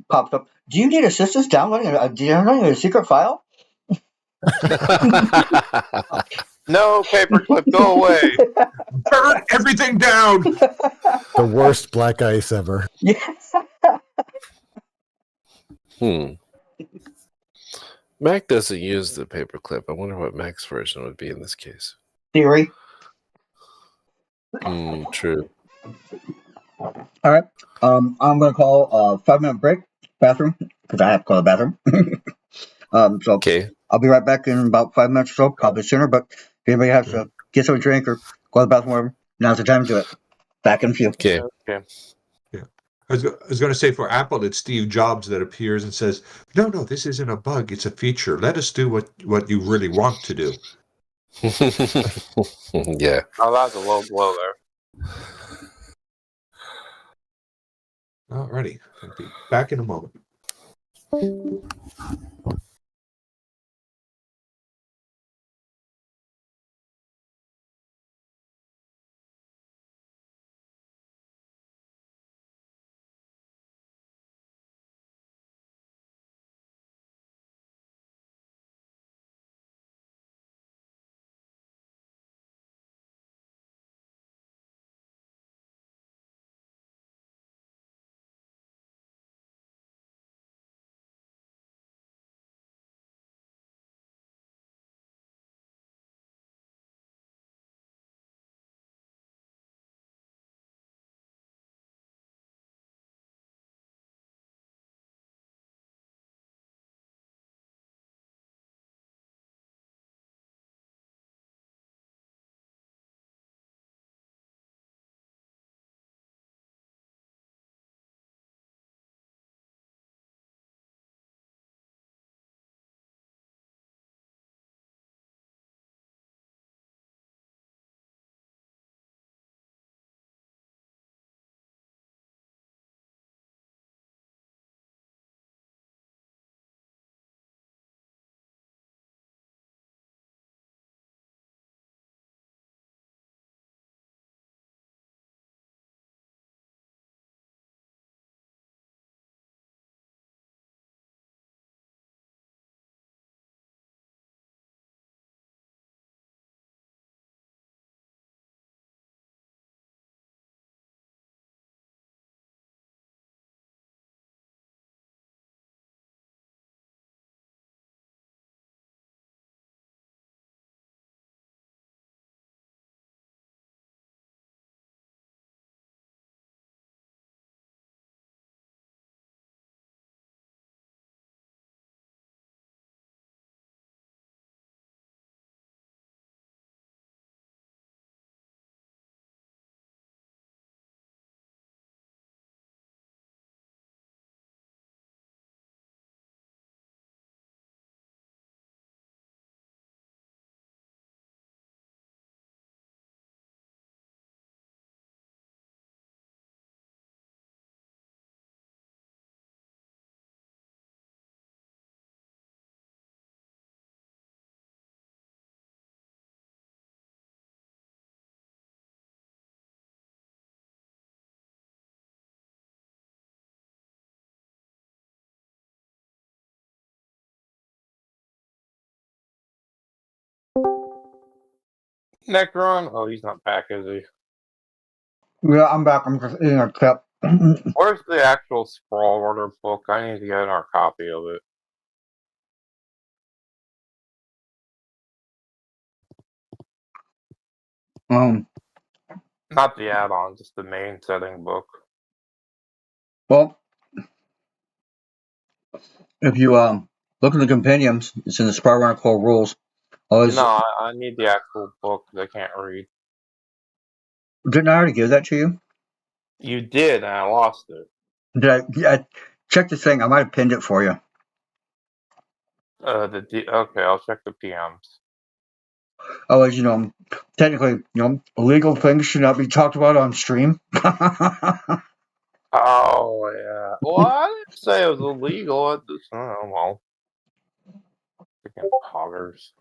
pops up. Do you need assistance downloading a secret file? No, paperclip, go away. Burn everything down. The worst black ice ever. Yes. Mac doesn't use the paperclip. I wonder what Mac's version would be in this case. Theory. True. All right. I'm going to call a 5-minute break. Bathroom, because I have to go to the bathroom. So okay. I'll be right back in about 5 minutes or so, probably sooner. But if anybody has to get something to drink or go to the bathroom, whatever, now's the time to do it. Back in a few. Okay. Yeah. I was going to say, for Apple, it's Steve Jobs that appears and says, no, this isn't a bug. It's a feature. Let us do what you really want to do. Yeah. Oh, that's a low blow there. Alrighty. I'll be back in a moment. Necron? Oh, he's not back, is he? Yeah, I'm back. I'm just eating a cup. Where's the actual Sprawl Order book? I need to get our copy of it. Not the add-on, just the main setting book. Well, If you look in the compendiums, it's in the Shadowrun core rules. No, I need the actual book because I can't read. Didn't I already give that to you? You did, and I lost it. Did I check the thing? I might have pinned it for you. Okay, I'll check the PMs. Oh, as you know, technically, illegal things should not be talked about on stream. Oh yeah. Well, I didn't say it was illegal. Well, freaking poggers.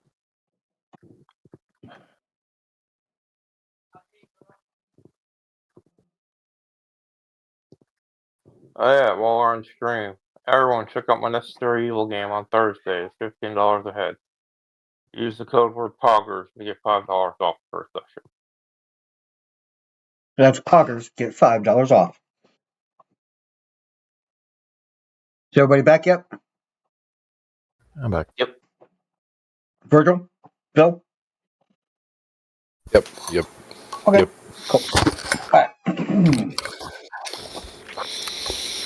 Oh yeah, while we're on stream, everyone check out my Necessary Evil game on Thursday. It's $15 a head. Use the code word poggers to get $5 off per session. That's poggers. Get $5 off. Is everybody back yet? I'm back. Yep. Virgil? Bill? Yep. Okay. Yep. Cool. All right.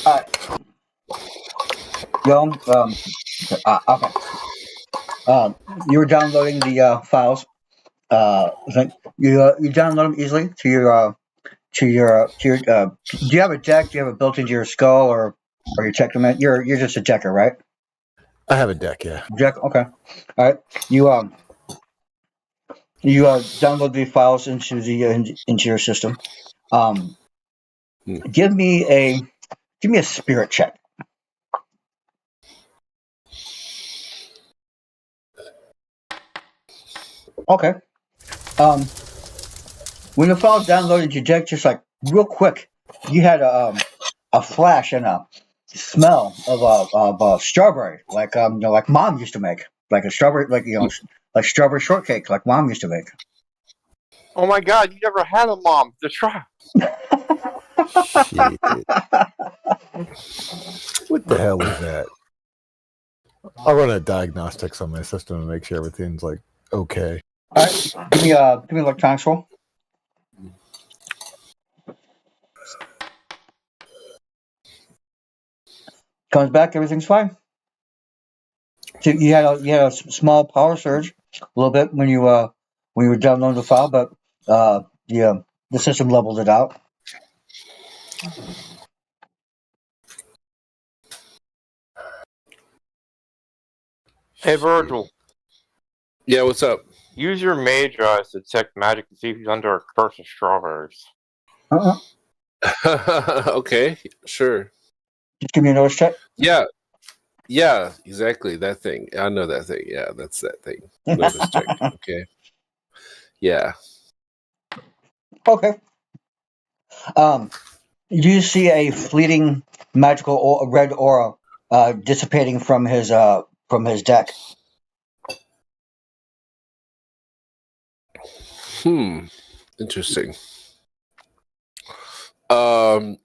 All right. Okay. You were downloading the files. You download them easily to your. Do you have a deck? Do you have it built into your skull, or you check them in? You're just a decker, right? I have a deck, yeah. Deck. Okay. All right. You download the files into your system. Give me a spirit check. Okay. When the file's downloaded your deck, just like real quick, you had a flash and a smell of strawberry, like like Mom used to make, like a strawberry, like strawberry shortcake, like Mom used to make. Oh my God! You never had a mom to try. Shit. What the hell is that? I'll run a diagnostics on my system and make sure everything's like okay. All right, give me electronics roll. Comes back, everything's fine. So you had a small power surge, a little bit when you were downloading the file, but the system leveled it out. Hey Virgil. Yeah, what's up? Use your mage eyes to detect magic to see if he's under a curse of strawberries. Okay, sure. Just give me a notice check. Yeah, exactly. That thing. I know that thing. Yeah, that's that thing. Notice check. Okay. Yeah. Okay. You see a fleeting magical red aura dissipating from his deck. Interesting. Would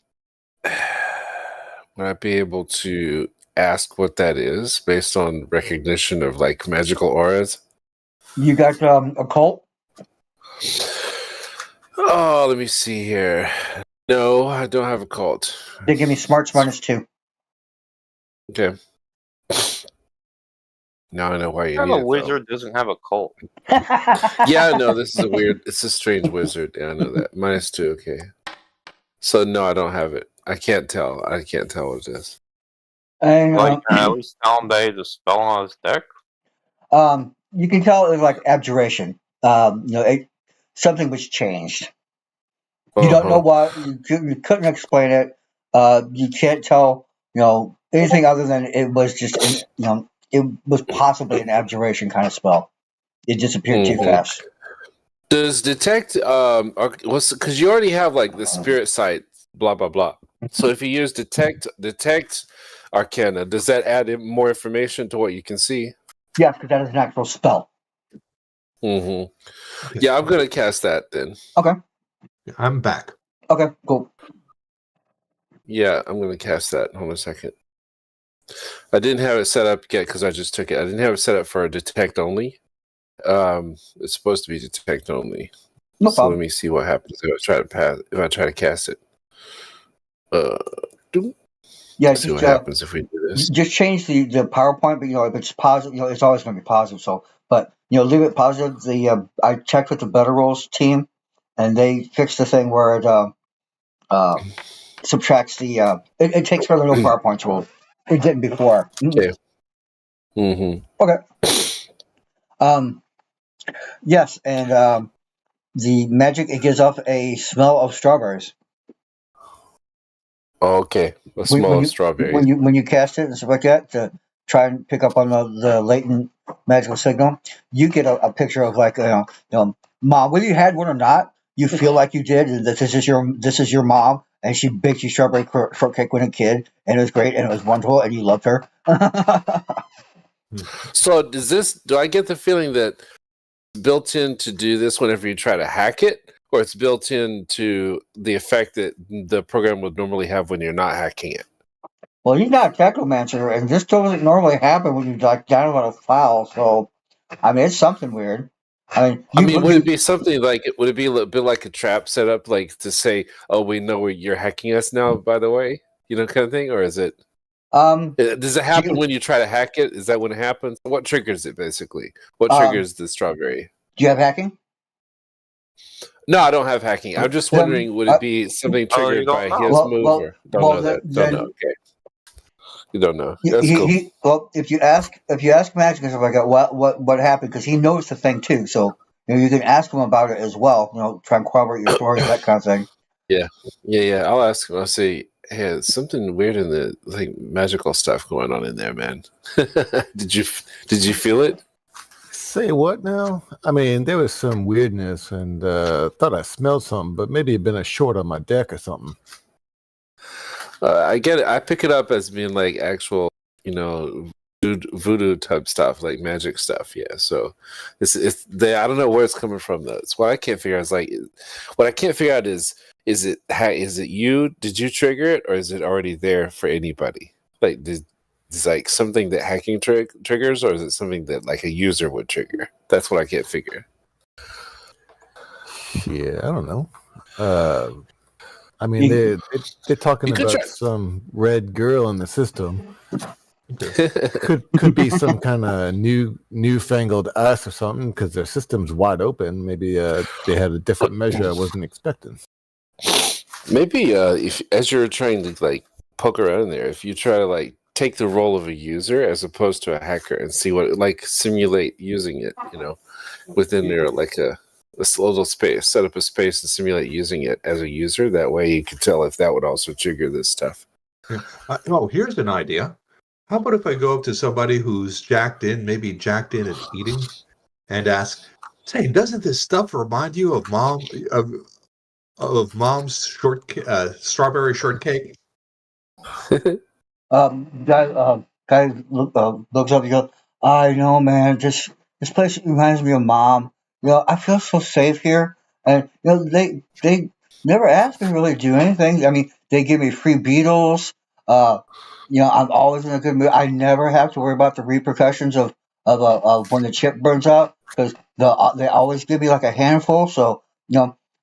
I be able to ask what that is based on recognition of like magical auras? You got occult? Oh, let me see here. No, I don't have a cult. They give me smarts -2. Okay. Now I know why you What need kind it. of wizard doesn't have a cult? Yeah, no, this is a weird. It's a strange wizard. Yeah, I know that. -2. Okay. So no, I don't have it. I can't tell. I can't tell what it is. And Like, at least tell him that he's a spell on his deck. You can tell it's like abjuration. Something was changed. You don't know what. You couldn't explain it. You can't tell. Anything other than it was just it was possibly an abjuration kind of spell. It disappeared too fast. Does detect because you already have like the spirit sight, blah blah blah. So if you use detect arcana, does that add more information to what you can see? Yes, because that is an actual spell. Yeah, I'm gonna cast that then. Okay. I'm back. Okay, cool. Yeah, I'm gonna cast that. Hold on a second. I didn't have it set up yet because I just took it. I didn't have it set up for a detect only. It's supposed to be detect only. No so problem. Let me see what happens if I try to cast it. Yeah, See what happens if we do this. just change the PowerPoint, but if it's positive, it's always going to be positive. So, but leave it positive. I checked with the Better Rolls team, and they fixed the thing where it subtracts the. It takes for the no PowerPoint rule. It didn't before. Okay. Mm-hmm. Okay. Yes, and the magic, it gives off a smell of strawberries. Oh, okay. A smell of strawberries. When you cast it and stuff like that to try and pick up on the latent magical signal, you get a picture of like mom, whether you had one or not, you feel like you did, and this is your mom, and she baked you strawberry shortcake when a kid, and it was great and it was wonderful, and you loved her. So do I get the feeling that it's built in to do this whenever you try to hack it, or it's built into the effect that the program would normally have when you're not hacking it? Well, he's not a technomancer, and this doesn't normally happen when you download a file. So, I mean, it's something weird. Would it be something like? Would it be a bit like a trap set up, like to say, "Oh, we know you're hacking us now"? By the way, kind of thing, or is it? Does it happen when you try to hack it? Is that when it happens? What triggers it, basically? What triggers the strawberry? Do you have hacking? No, I don't have hacking. I'm just wondering, would it be something triggered by his move? Don't know that. Don't know. Okay. You don't know. That's cool. If you ask Magic and stuff like that, what happened? Because he knows the thing too. So you can ask him about it as well. Try and corroborate your story, that kind of thing. Yeah. I'll ask him. I'll say, hey, there's something weird in the magical stuff going on in there, man. Did you feel it? Say what now? I mean, there was some weirdness, and thought I smelled something, but maybe it'd been a short on my deck or something. I get it. I pick it up as being like actual, voodoo type stuff, like magic stuff. Yeah. So I don't know where it's coming from though. It's what I can't figure out. What I can't figure out is it you? Did you trigger it, or is it already there for anybody? Like, is like something that hacking triggers, or is it something that like a user would trigger? That's what I can't figure. Yeah, I don't know. I mean, they're talking about some red girl in the system. could be some kind of newfangled us or something, because their system's wide open. Maybe they had a different measure I wasn't expecting. Maybe if as you're trying to like poke around in there, if you try to like take the role of a user as opposed to a hacker and see what like simulate using it, within there like a little space, set up a space and simulate using it as a user. That way you can tell if that would also trigger this stuff. Yeah. Here's an idea. How about if I go up to somebody who's maybe jacked in at eating, and ask, say, doesn't this stuff remind you of mom's strawberry shortcake? Guy looks up and goes, I know, man, this place reminds me of mom. I feel so safe here, and they never ask me to really do anything. I mean, they give me free Beatles. I'm always in a good mood. I never have to worry about the repercussions of when the chip burns out, because they always give me like a handful. So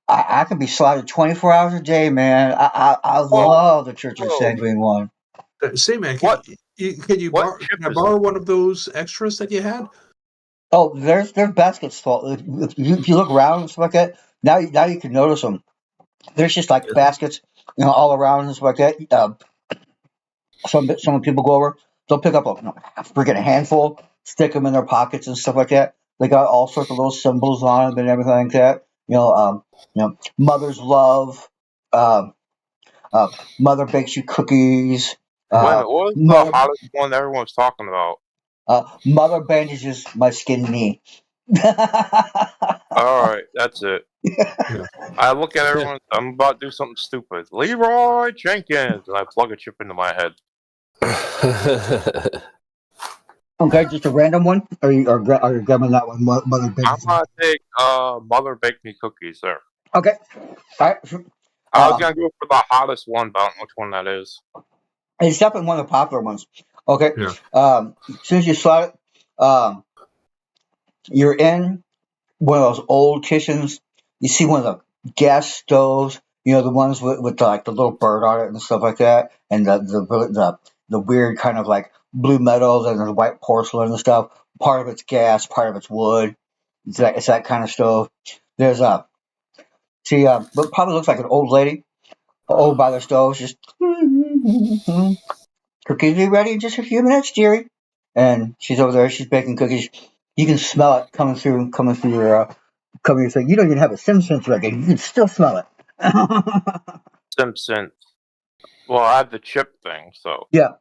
I can be slotted 24 hours a day, man. I love the Church of Sanguine One. Say, man, can I borrow one of those extras that you had? Oh, there's baskets full. If you look around and stuff like that, now you can notice them. There's just like baskets, all around and stuff like that. Some people go over, they'll pick up a freaking handful, stick them in their pockets and stuff like that. They got all sorts of little symbols on them and everything like that. Mother's love. Mother bakes you cookies. What was the hottest one that everyone's talking about? Mother bandages my skin knee. All right, that's it. I look at everyone. I'm about to do something stupid. Leroy Jenkins, and I plug a chip into my head. Okay, just a random one. Are you grabbing that one? Mother bakes. I'm gonna take Mother Baked Me Cookies, sir. Okay. All right. I was gonna go for the hottest one, but I don't know which one that is. It's definitely one of the popular ones. Okay. Yeah. As soon as you slot it, you're in one of those old kitchens. You see one of the gas stoves. the ones with like the little bird on it and stuff like that, and the weird kind of like blue metals and the white porcelain and stuff. Part of it's gas, part of it's wood. It's that kind of stove. There's what probably looks like an old lady over by the stove, just cookies be ready in just a few minutes, dearie. And she's over there. She's baking cookies. You can smell it coming through your thing. You don't even have a Simpsons record. You can still smell it. Simpsons. Well, I have the chip thing, so yeah.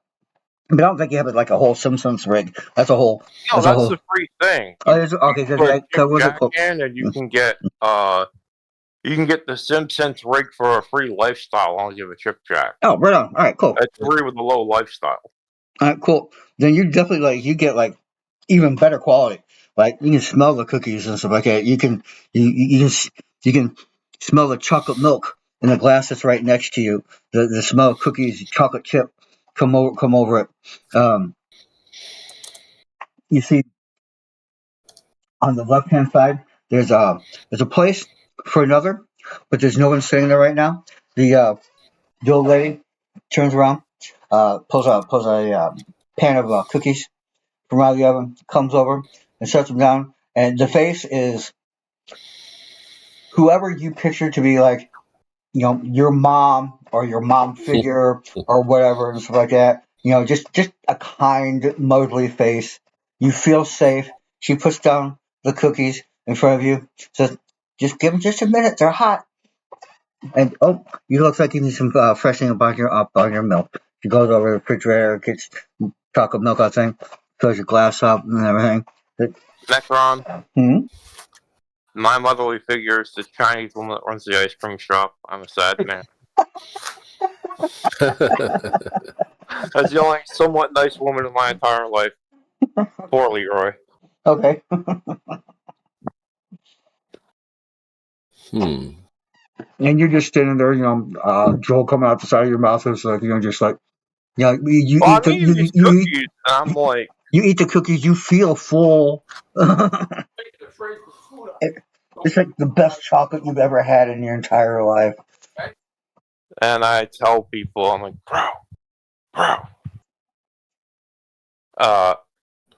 But I don't think you have like a whole Simpsons rig. That's a whole. No, that's the free thing. Oh, okay. What's it called? And you can get the Simpsons rig for a free lifestyle. I'll give a chip jack. Oh, right on. All right, cool. It's free with a low lifestyle. All right, cool. Then you definitely you get even better quality. Like you can smell the cookies and stuff like that. You can smell the chocolate milk in the glass that's right next to you. The smell of cookies, chocolate chip come over it. You see on the left hand side there's a place for another, but there's no one sitting there right now. The old lady turns around, pulls a pan of cookies from out of the oven, comes over and sets them down, and the face is whoever you picture to be like, your mom or your mom figure or whatever and stuff like that. Just a kind, motherly face. You feel safe. She puts down the cookies in front of you, says, "Just give them just a minute. They're hot." And you look like you need some freshening up on your milk. She goes over to the refrigerator, gets chocolate milk out thing, fills your glass up and everything. Necron. Hmm? My motherly figure is the Chinese woman that runs the ice cream shop. I'm a sad man. That's the only somewhat nice woman in my entire life. Poor Leroy. Okay. Hmm. And you're just standing there, Joel coming out the side of your mouth is like, just like, you eat cookies. I'm like, you eat the cookies, you feel full. It's like the best chocolate you've ever had in your entire life. And I tell people, I'm like, bro,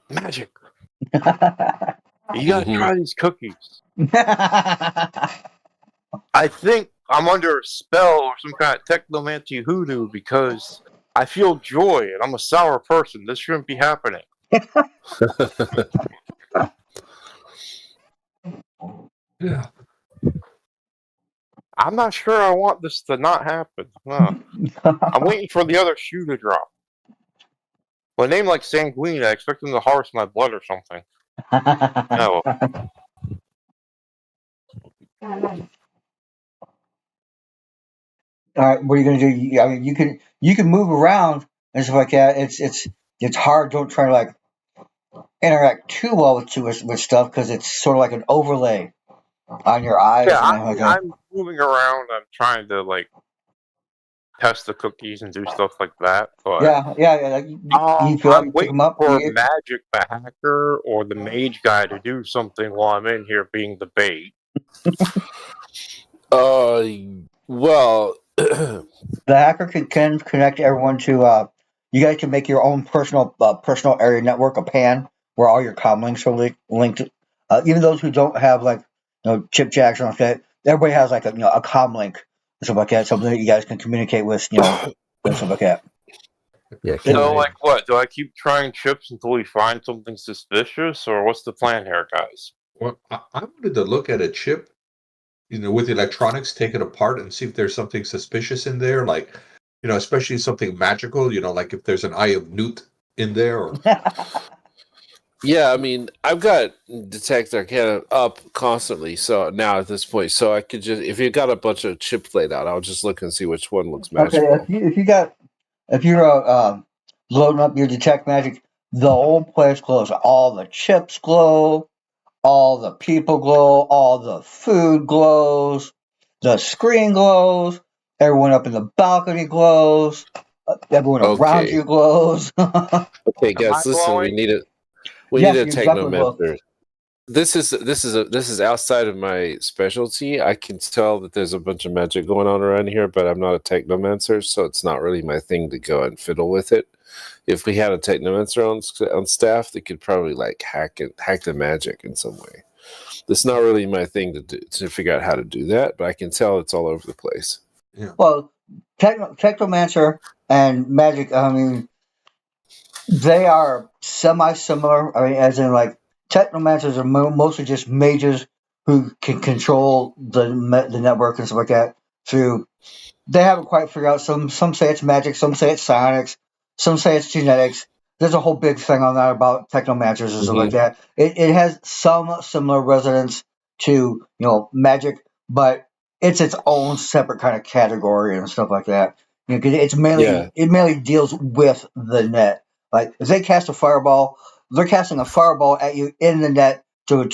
magic. You gotta try these cookies. I think I'm under a spell or some kind of technomancy hoodoo because I feel joy and I'm a sour person. This shouldn't be happening. Yeah. I'm not sure I want this to not happen. No. I'm waiting for the other shoe to drop. With a name like Sanguine, I expect them to harvest my blood or something. No. All right, what are you going to do? I mean, you can move around and stuff like that. It's hard. Don't try to interact too well with stuff because it's sort of like an overlay on your eyes. Yeah, I'm moving around. I'm trying to test the cookies and do stuff like that. But yeah. You feel I'm like pick them up. For Magic the Hacker or the Mage guy to do something while I'm in here being the bait. Well, the hacker can connect everyone to. You guys can make your own personal area network, a PAN, where all your comm links are linked. Even those who don't have chip jacks or that, everybody has a comm link or something like that, something that you guys can communicate with, and stuff like that. Yeah. So, what? Do I keep trying chips until we find something suspicious, or what's the plan here, guys? Well, I wanted to look at a chip, with electronics, take it apart and see if there's something suspicious in there, especially something magical, like if there's an Eye of Newt in there. Or... Yeah, I mean, I've got Detect Arcana up constantly, so now at this point, so I could just, if you got a bunch of chips laid out, I'll just look and see which one looks magical. Okay, if you're loading up your Detect Magic, the whole place glows. All the chips glow, all the people glow, all the food glows, the screen glows, everyone up in the balcony glows, everyone around you glows. Okay, guys, listen, we need a technomancer. this is outside of my specialty. I can tell that there's a bunch of magic going on around here, but I'm not a technomancer, so it's not really my thing to go and fiddle with it. If we had a technomancer on staff, they could probably like hack the magic in some way. It's not really my thing to figure out how to do that, but I can tell it's all over the place. Yeah. Well, technomancer and magic. I mean, they are semi-similar. I mean, as in like technomancers are mostly just mages who can control the network and stuff like that. Through they haven't quite figured out. Some say it's magic, some say it's psionics, some say it's genetics. There's a whole big thing on that about technomancers and stuff like that. It has some similar resonance to magic, but it's its own separate kind of category and stuff like that. Because it mainly deals with the net. Like if they cast a fireball, they're casting a fireball at you in the net to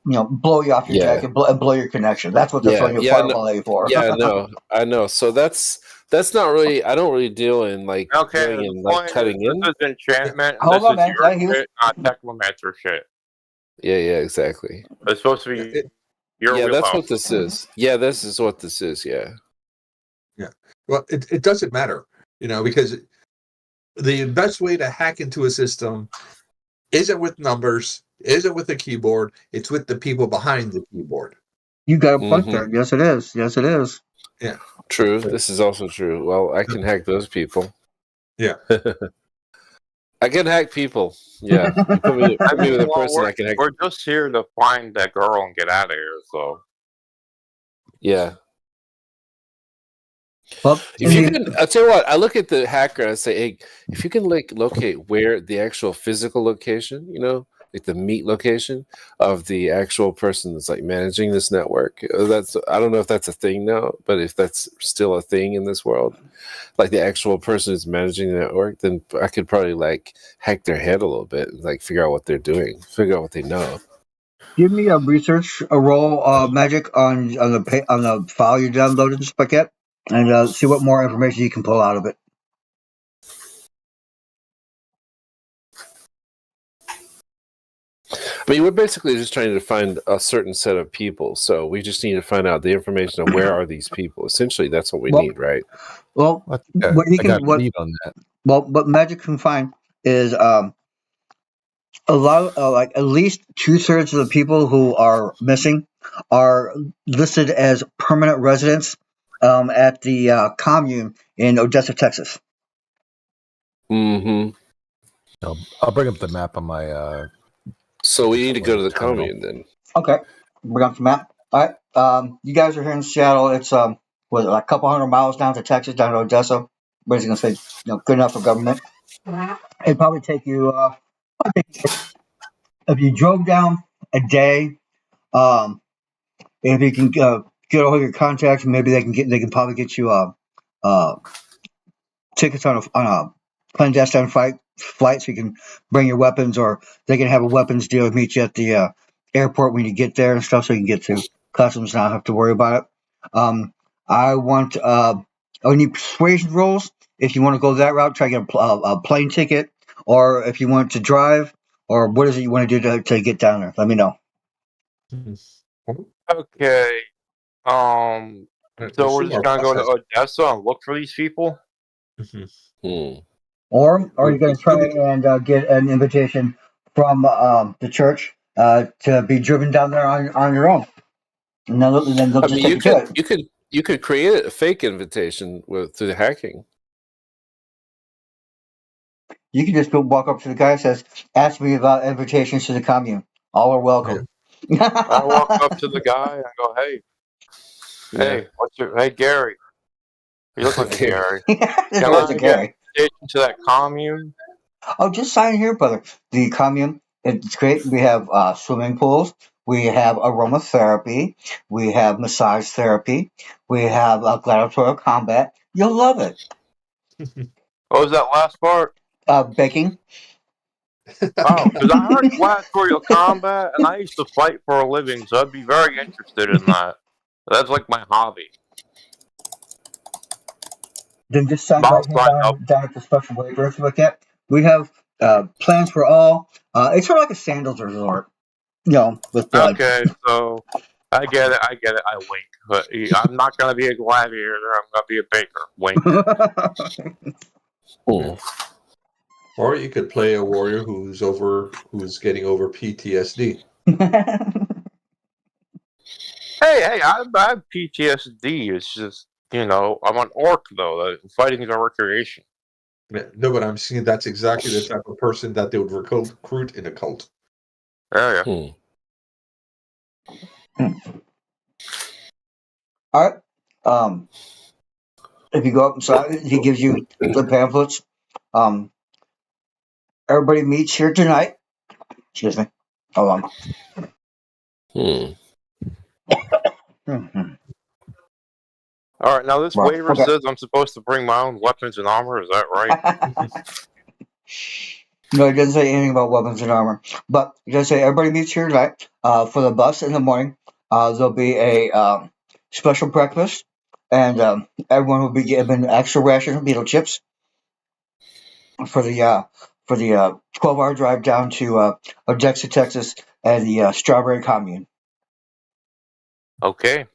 blow you off your deck and blow your connection. That's what they're throwing your fireball at you for. I know. So that's not really. I don't really deal in like cutting in. This is enchantment. Hold on, man. Shit, not technomancer shit. Yeah, exactly. It's supposed to be. That's what this is. Yeah, this is what this is. Yeah. Yeah. Well, it doesn't matter, because the best way to hack into a system isn't with numbers, isn't with a keyboard. It's with the people behind the keyboard. You got a point there. Yes, it is. Yes, it is. Yeah. True. This is also true. Well, I can hack those people. Yeah. I can hack people. Yeah. You put me with a person I can hack. We're just here to find that girl and get out of here, so. Yeah. Well, if you can, I'll tell you what. I look at the hacker and I say, "Hey, if you can locate where the actual physical location, like the meet location of the actual person that's like managing this network. I don't know if that's a thing now, but if that's still a thing in this world, like the actual person is managing the network, then I could probably like hack their head a little bit and like figure out what they're doing, figure out what they know." Give me a research roll magic on the file you downloaded this packet, and see what more information you can pull out of it. I mean, we're basically just trying to find a certain set of people, so we just need to find out the information of where are these people. Essentially, that's what we need, right? Well, what read on that. Well, what magic can find is a lot of like at least 2/3 of the people who are missing are listed as permanent residents at the commune in Odessa, Texas. Mm-hmm. I'll bring up the map on my. So we need to go to the commune then. Okay, bring up the map. All right, you guys are here in Seattle. It's a couple hundred miles down to Texas, down to Odessa. Everybody's gonna say, good enough for government. It'd probably take you, if you drove down a day. If you can get all your contacts, maybe they can probably get you tickets on a clandestine flight, so you can bring your weapons, or they can have a weapons dealer meet you at the airport when you get there and stuff, so you can get to customs and not have to worry about it. I need persuasion rolls if you want to go that route, try to get a plane ticket, or if you want to drive, or what is it you want to do to get down there. Let me know. Okay. So we're just gonna go to Odessa and look for these people. Or are you going to try and get an invitation from the church to be driven down there on your own? And then they'll just take you to it. You could create a fake invitation through the hacking. You can just go walk up to the guy and says, "Ask me about invitations to the commune. All are welcome." I walk up to the guy and go, "Hey, hey, Gary? You look like Gary. Can I get an invitation to that commune?" Oh, just sign here, brother. The commune, it's great. We have swimming pools. We have aromatherapy. We have massage therapy. We have gladiatorial combat. You'll love it. What was that last part? Baking. Oh, because I heard gladiatorial combat, and I used to fight for a living, so I'd be very interested in that. That's like my hobby. Then just sign down at the special waivers. Look at. We have plans for all. It's sort of like a sandals resort. with blood. Okay, so I get it. I wink, but I'm not gonna be a gladiator. I'm gonna be a baker. Wink. Or you could play a warrior who's getting over PTSD. Hey, I have PTSD. It's just I'm an orc though. Fighting is a recreation. No, but I'm seeing that's exactly the type of person that they would recruit in a cult. Yeah. All right. If you go up inside, he gives you the pamphlets. Everybody meets here tonight. Excuse me. Hold on. All right, now this waiver says I'm supposed to bring my own weapons and armor. Is that right? No, it doesn't say anything about weapons and armor. But it does say everybody meets here tonight for the bus in the morning. There'll be a special breakfast, and everyone will be given extra ration of beetle chips for the 12-hour drive down to Odessa, Texas, and the Strawberry Commune. Okay.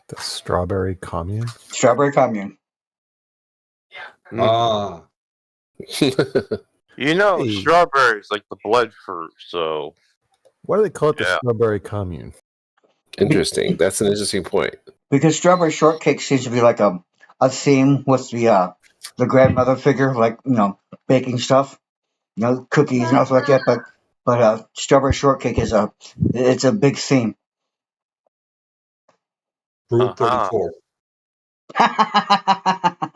The Strawberry Commune? Strawberry Commune. Ah. Strawberries like the blood fruit, so... Why do they call it the Strawberry Commune? Interesting. That's an interesting point. Because strawberry shortcake seems to be like a theme with the grandmother figure, like, baking stuff, cookies and stuff like that. But strawberry shortcake is it's a big theme. Route 34.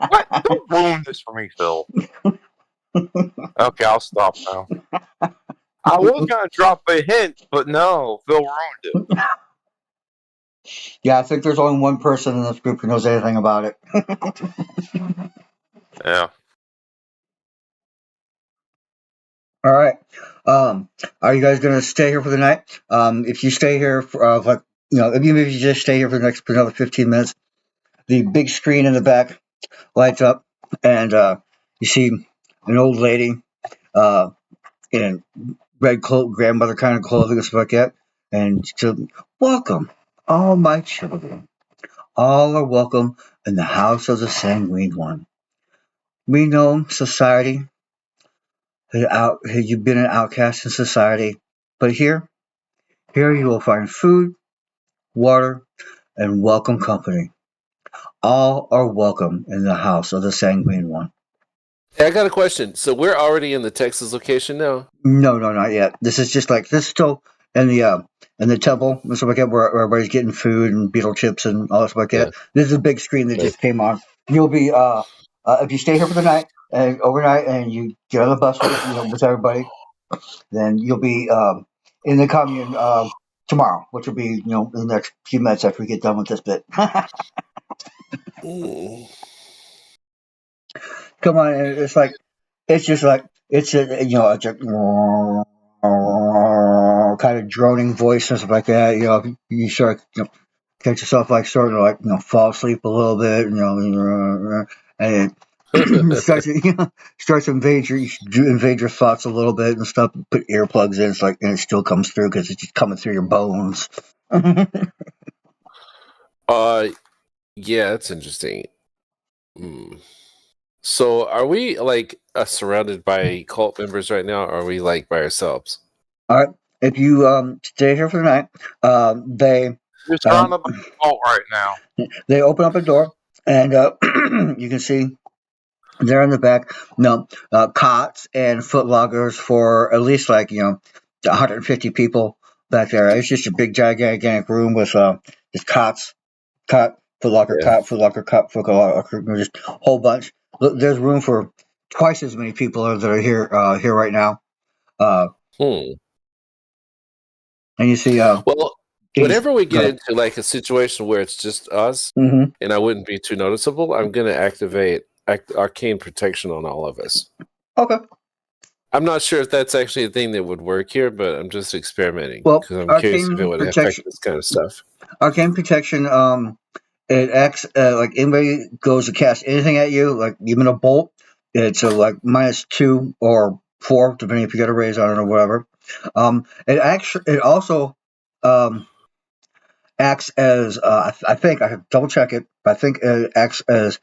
What? Don't ruin this for me, Phil. Okay, I'll stop now. I was gonna drop a hint, but no, Phil ruined it. Yeah, I think there's only one person in this group who knows anything about it. Yeah. All right. Are you guys gonna stay here for the night? If you stay here for even if you just stay here for another 15 minutes, the big screen in the back lights up, and you see an old lady in red grandmother kind of clothing and stuff like that, and she said, "Welcome, all my children. All are welcome in the house of the Sanguine One. We know society. You've been an outcast in society, but here you will find food, water, and welcome company. All are welcome in the house of the Sanguine One." Hey, I got a question. So we're already in the Texas location now? No, not yet. This is just like this is still in the temple and stuff like that, where everybody's getting food and beetle chips and all that stuff like that. This is a big screen that just came on. You'll be if you stay here for the night and overnight and you get on the bus with everybody, then you'll be in the commune tomorrow, which will be in the next few minutes after we get done with this bit. Come on, it's a kind of droning voice and stuff like that. You start catch yourself starting to fall asleep a little bit, and it starts to invade your thoughts a little bit and stuff. Put earplugs in, and it still comes through because it's just coming through your bones. Yeah, that's interesting. So, are we surrounded by cult members right now, or are we by ourselves? All right. If you stay here for the night, you're surrounded by cult right now. They open up a door, and you can see there in the back, cots and footlockers for at least 150 people back there. It's just a big gigantic room with just cot, footlocker, cot, footlocker, just a whole bunch. There's room for twice as many people that are here right now. And you see, well, whenever we get into a situation where it's just us, and I wouldn't be too noticeable, I'm going to activate arcane protection on all of us. Okay. I'm not sure if that's actually a thing that would work here, but I'm just experimenting because I'm curious if it would affect this kind of stuff. Arcane protection, it acts like anybody goes to cast anything at you, like even a bolt. It's -2 or 4, depending if you get a raise on it or whatever. It also acts as I think I have double check it, but I think it acts as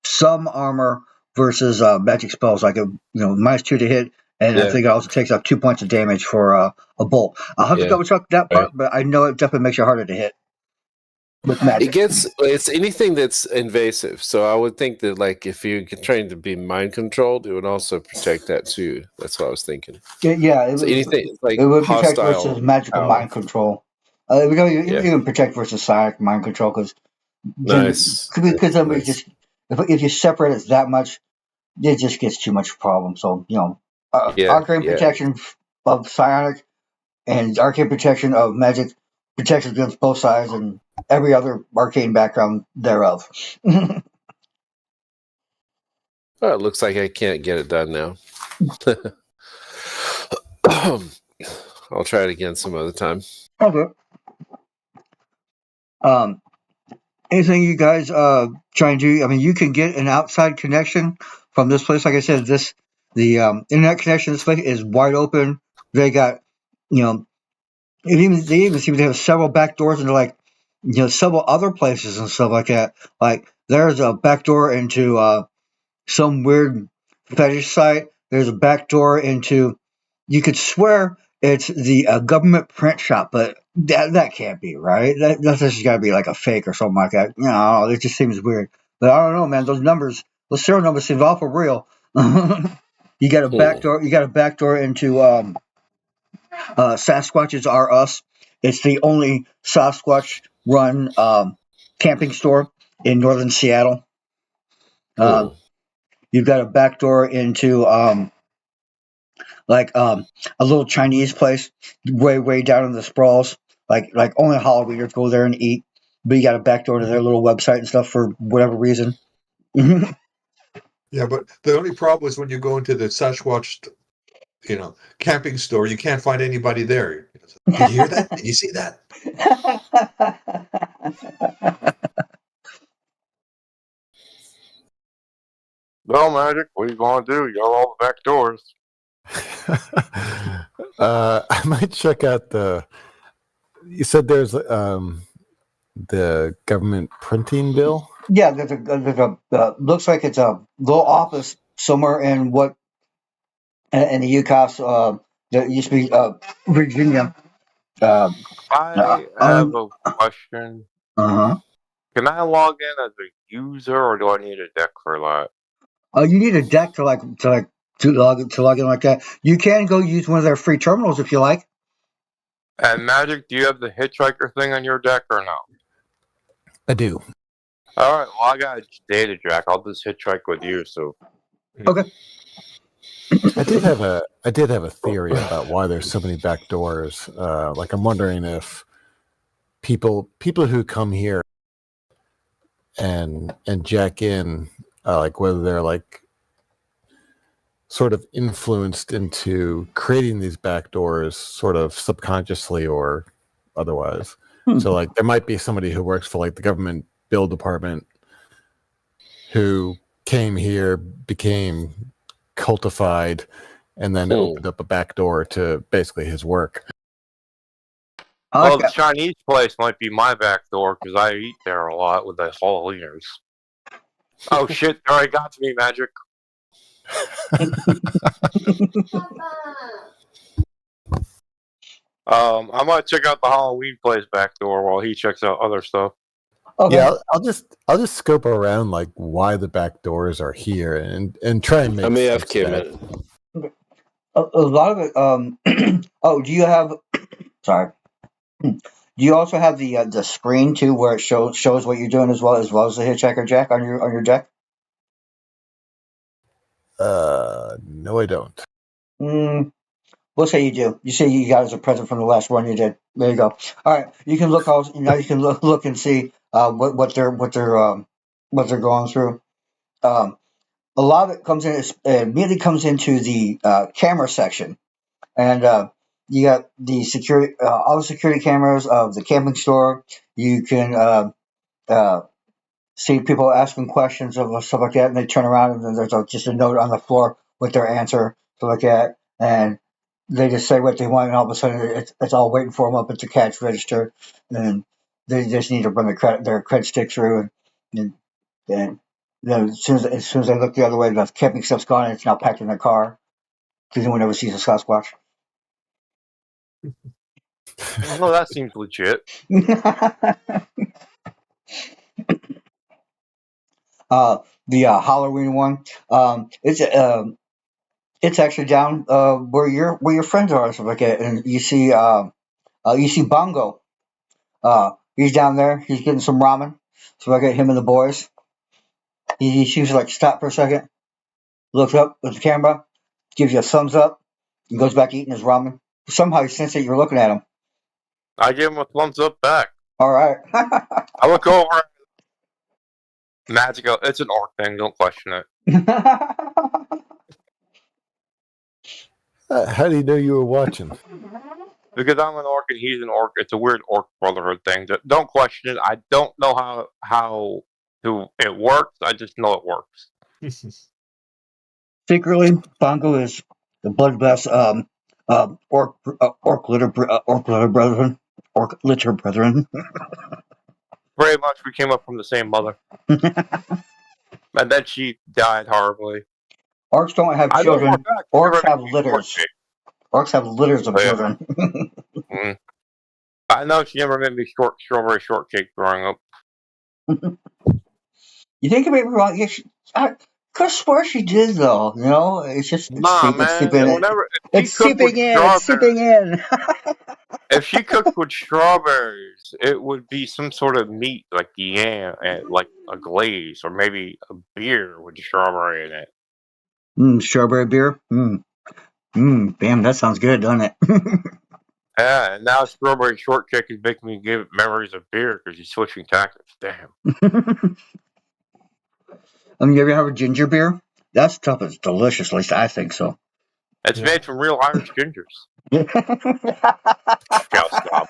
some armor versus magic spells, like -2 to hit, and I think it also takes up 2 points of damage for a bolt. I'll have to double check that part, but I know it definitely makes you harder to hit with magic. It's anything that's invasive. So I would think that, like, if you're trying to be mind controlled, it would also protect that too. That's what I was thinking. Yeah, anything like it would protect hostile versus magical power. mind control. Even protect versus psionic mind control, because nice. If you separate it that much, it just gets too much problem. So arcane protection of psionic and arcane protection of magic protects against both sides and every other arcane background thereof. It looks like I can't get it done now. I'll try it again some other time. Okay. Anything you guys try and do? I mean, you can get an outside connection from this place. Like I said, the internet connection this place is wide open. They got, they even seem to have several back doors into several other places and stuff like that. Like there's a back door into some weird fetish site. There's a back door into, you could swear it's the government print shop, but that can't be right. That's just got to be like a fake or something like that. It just seems weird. But I don't know, man. Those serial numbers seem awful real. You got a back door. You got a back door into Sasquatches Are Us. It's the only Sasquatch run camping store in northern Seattle. You've got a back door into a little Chinese place way down in the sprawls. Like only Halloweeners go there and eat. But you got a back door to their little website and stuff for whatever reason. Yeah, but the only problem is when you go into the Sasquatch, camping store, you can't find anybody there. Did you hear that? Did you see that? Well, Magic, what are you going to do? You got all the back doors. I might check out you said there's the government printing bill? Yeah, there's looks like it's a little office somewhere in the UCAS, that used to be Virginia. I have a question. Uh-huh. Can I log in as a user, or do I need a deck for that? You need a deck to log in like that. You can go use one of their free terminals if you like. And Magic, do you have the hitchhiker thing on your deck or no? I do. All right. Well, I got a data jack. I'll just hitchhike with you. So. Okay. I did have a theory about why there's so many back doors. I'm wondering if people who come here and jack in, whether they're sort of influenced into creating these back doors, sort of subconsciously or otherwise. So there might be somebody who works for the government bill department who came here, became cultified, and then opened up a back door to basically his work. Well, the Chinese place might be my back door because I eat there a lot with the Halloweeners. Oh shit! They already got to me, Magic. I might check out the Halloween place back door while he checks out other stuff. Okay. Yeah, I'll just scope around why the back doors are here and try and make. I may have came in. A lot of it. Oh, do you have? Sorry. Do you also have the screen too, where it shows what you're doing as well as the hitchhiker jack on your deck? No, I don't. We'll say you do. You say you got it as a present from the last run you did. There you go. All right, you can look. Now you can look and see what they're going through. A lot of it comes in. Immediately comes into the camera section, and you got the security, all the security cameras of the camping store. You can see people asking questions of stuff like that, and they turn around and then there's just a note on the floor with their answer. stuff like that, and they just say what they want, and all of a sudden it's all waiting for them up at the cash register, and they just need to run their credit stick through, and then as soon as they look the other way, the camping stuff's gone, and it's now packed in their car because no one ever sees a Sasquatch. Well, that seems legit. The Halloween one, it's actually down where your friends are and stuff like that, and you see Bongo. He's down there. He's getting some ramen. So I get him and the boys. He seems to like stop for a second, looks up at the camera, gives you a thumbs up, and goes back eating his ramen. Somehow he senses that you're looking at him. I give him a thumbs up back. All right. I look over. Magical. It's an orc thing. Don't question it. How do you know you were watching? Because I'm an orc and he's an orc. It's a weird orc brotherhood thing. Don't question it. I don't know how it works. I just know it works. Secretly, Bongo is the bloodbath orc litter brethren. Orc litter brethren. Very much we came up from the same mother. And then she died horribly. Orcs don't have children. Orcs have litters. Orcs have litters of children. I know she never made me strawberry shortcake growing up. You think it may be wrong? I could swear she did, though. You know, it's just it's seeping in. If she cooked with strawberries, it would be some sort of meat like yam and like a glaze, or maybe a beer with strawberry in it. Strawberry beer. Damn, that sounds good, doesn't it? Yeah, and now strawberry shortcake is making me give memories of beer because he's switching tactics. Damn. You ever have a ginger beer? That stuff is delicious. At least I think so. It's made from real Irish gingers. Stop.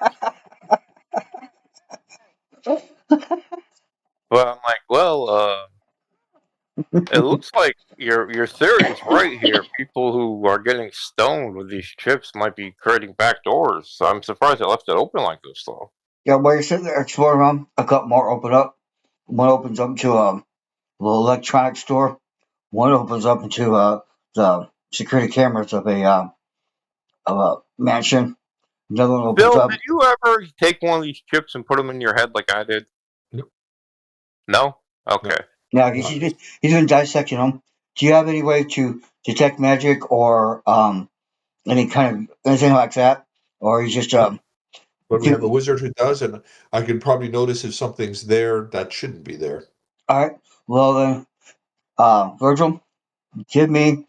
But I'm like, it looks like your theory is right here. People who are getting stoned with these chips might be creating back doors. So I'm surprised they left it open like this, though. Yeah, while you're sitting there exploring around, a couple more open up. One opens up to a little electronics store. One opens up into the security cameras of a mansion. Another one opens Bill, up. did you ever take one of these chips and put them in your head like I did? Nope. No? Okay. Now he's been dissecting them. Do you have any way to detect magic or anything like that, or you just But we have a wizard who does, and I can probably notice if something's there that shouldn't be there. All right. Well then, Virgil, give me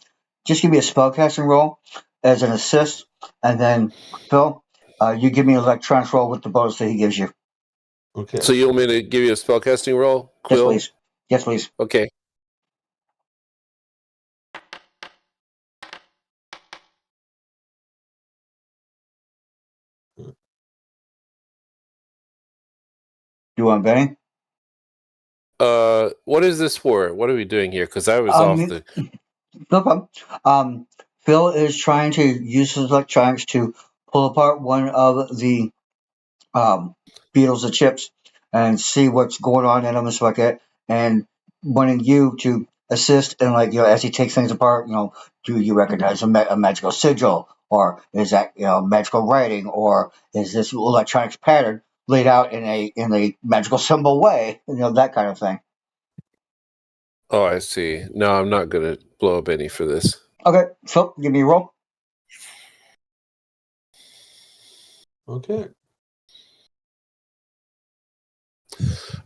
a spellcasting roll as an assist, and then Phil, you give me an electronics roll with the bonus that he gives you. Okay. So you want me to give you a spellcasting roll, Quill? Yes, please. Okay. You want Benny? What is this for? What are we doing here? Because I was off the. No problem. Phil is trying to use his electronics to pull apart one of the beetles of chips and see what's going on in them and stuff like that, and wanting you to assist and as he takes things apart, do you recognize a magical sigil, or is that magical writing, or is this electronics pattern laid out in a magical symbol way, that kind of thing. Oh, I see. No, I'm not going to blow up any for this. Okay, so give me a roll. Okay.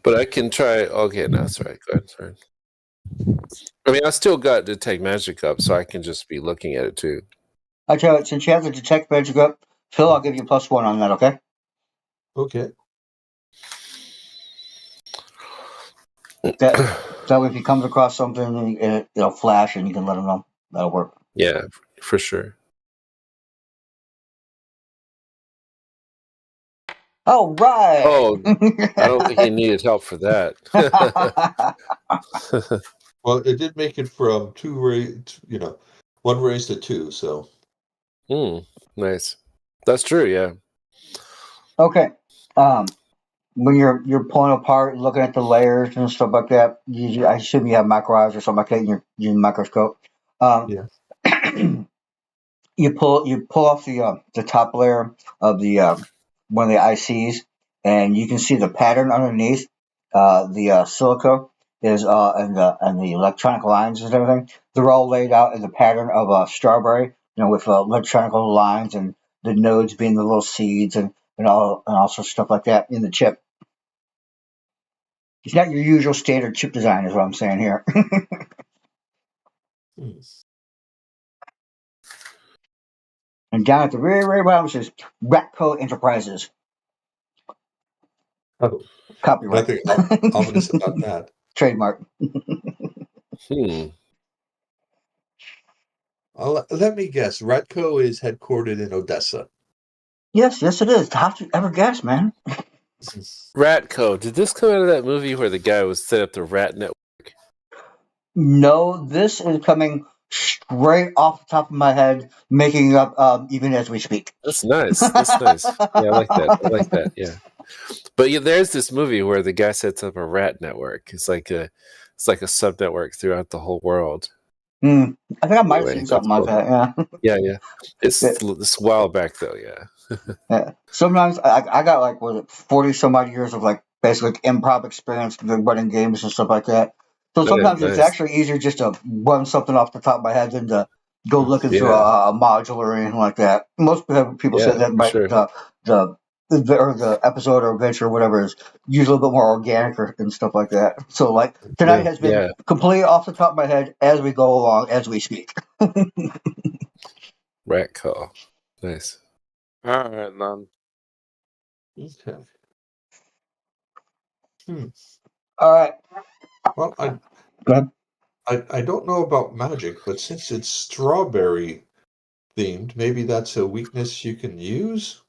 But I can try. Okay, no, that's right. Go ahead. Sorry. I mean, I still got Detect Magic up, so I can just be looking at it too. I tell you, since you have the Detect Magic up, Phil, I'll give you +1 on that, okay? Okay. So if he comes across something, it'll flash and you can let him know. That'll work. Yeah, for sure. All right. Oh, I don't think he needed help for that. Well, it did make it from 1 raised to 2, so. Nice. That's true, yeah. Okay. When you're pulling apart, looking at the layers and stuff like that, I assume you have micro eyes or something like that in your microscope. Yeah. You pull off the top layer of the one of the ICs, and you can see the pattern underneath. The silica is and the electronic lines and everything. They're all laid out in the pattern of a strawberry, with electronic lines and the nodes being the little seeds and also stuff like that in the chip. It's not your usual standard chip design, is what I'm saying here. And down at the very, very bottom it says Ratco Enterprises. Oh, Copyright. nothing ominous about that. Trademark. Let me guess. Ratco is headquartered in Odessa. Yes, it is. How'd you ever guess, man? Ratco. Did this come out of that movie where the guy was set up the rat network? No, this is coming straight off the top of my head, making it up even as we speak. That's nice. That's nice. Yeah, I like that. Yeah. But there's this movie where the guy sets up a rat network. It's like a sub network throughout the whole world. I think I might have seen something like that. Yeah. Yeah. It's a while back though. Yeah. Yeah. Sometimes I got like 40 some odd years of like basically improv experience running games and stuff like that. So sometimes it's actually easier just to run something off the top of my head than to go looking through a module or anything like that. Most people say that the episode or adventure or whatever is usually a bit more organic and stuff like that. So like tonight has been completely off the top of my head as we go along, as we speak. Rat call. Nice. All right, then. Okay. All right. Well, Go ahead. I don't know about magic, but since it's strawberry themed, maybe that's a weakness you can use?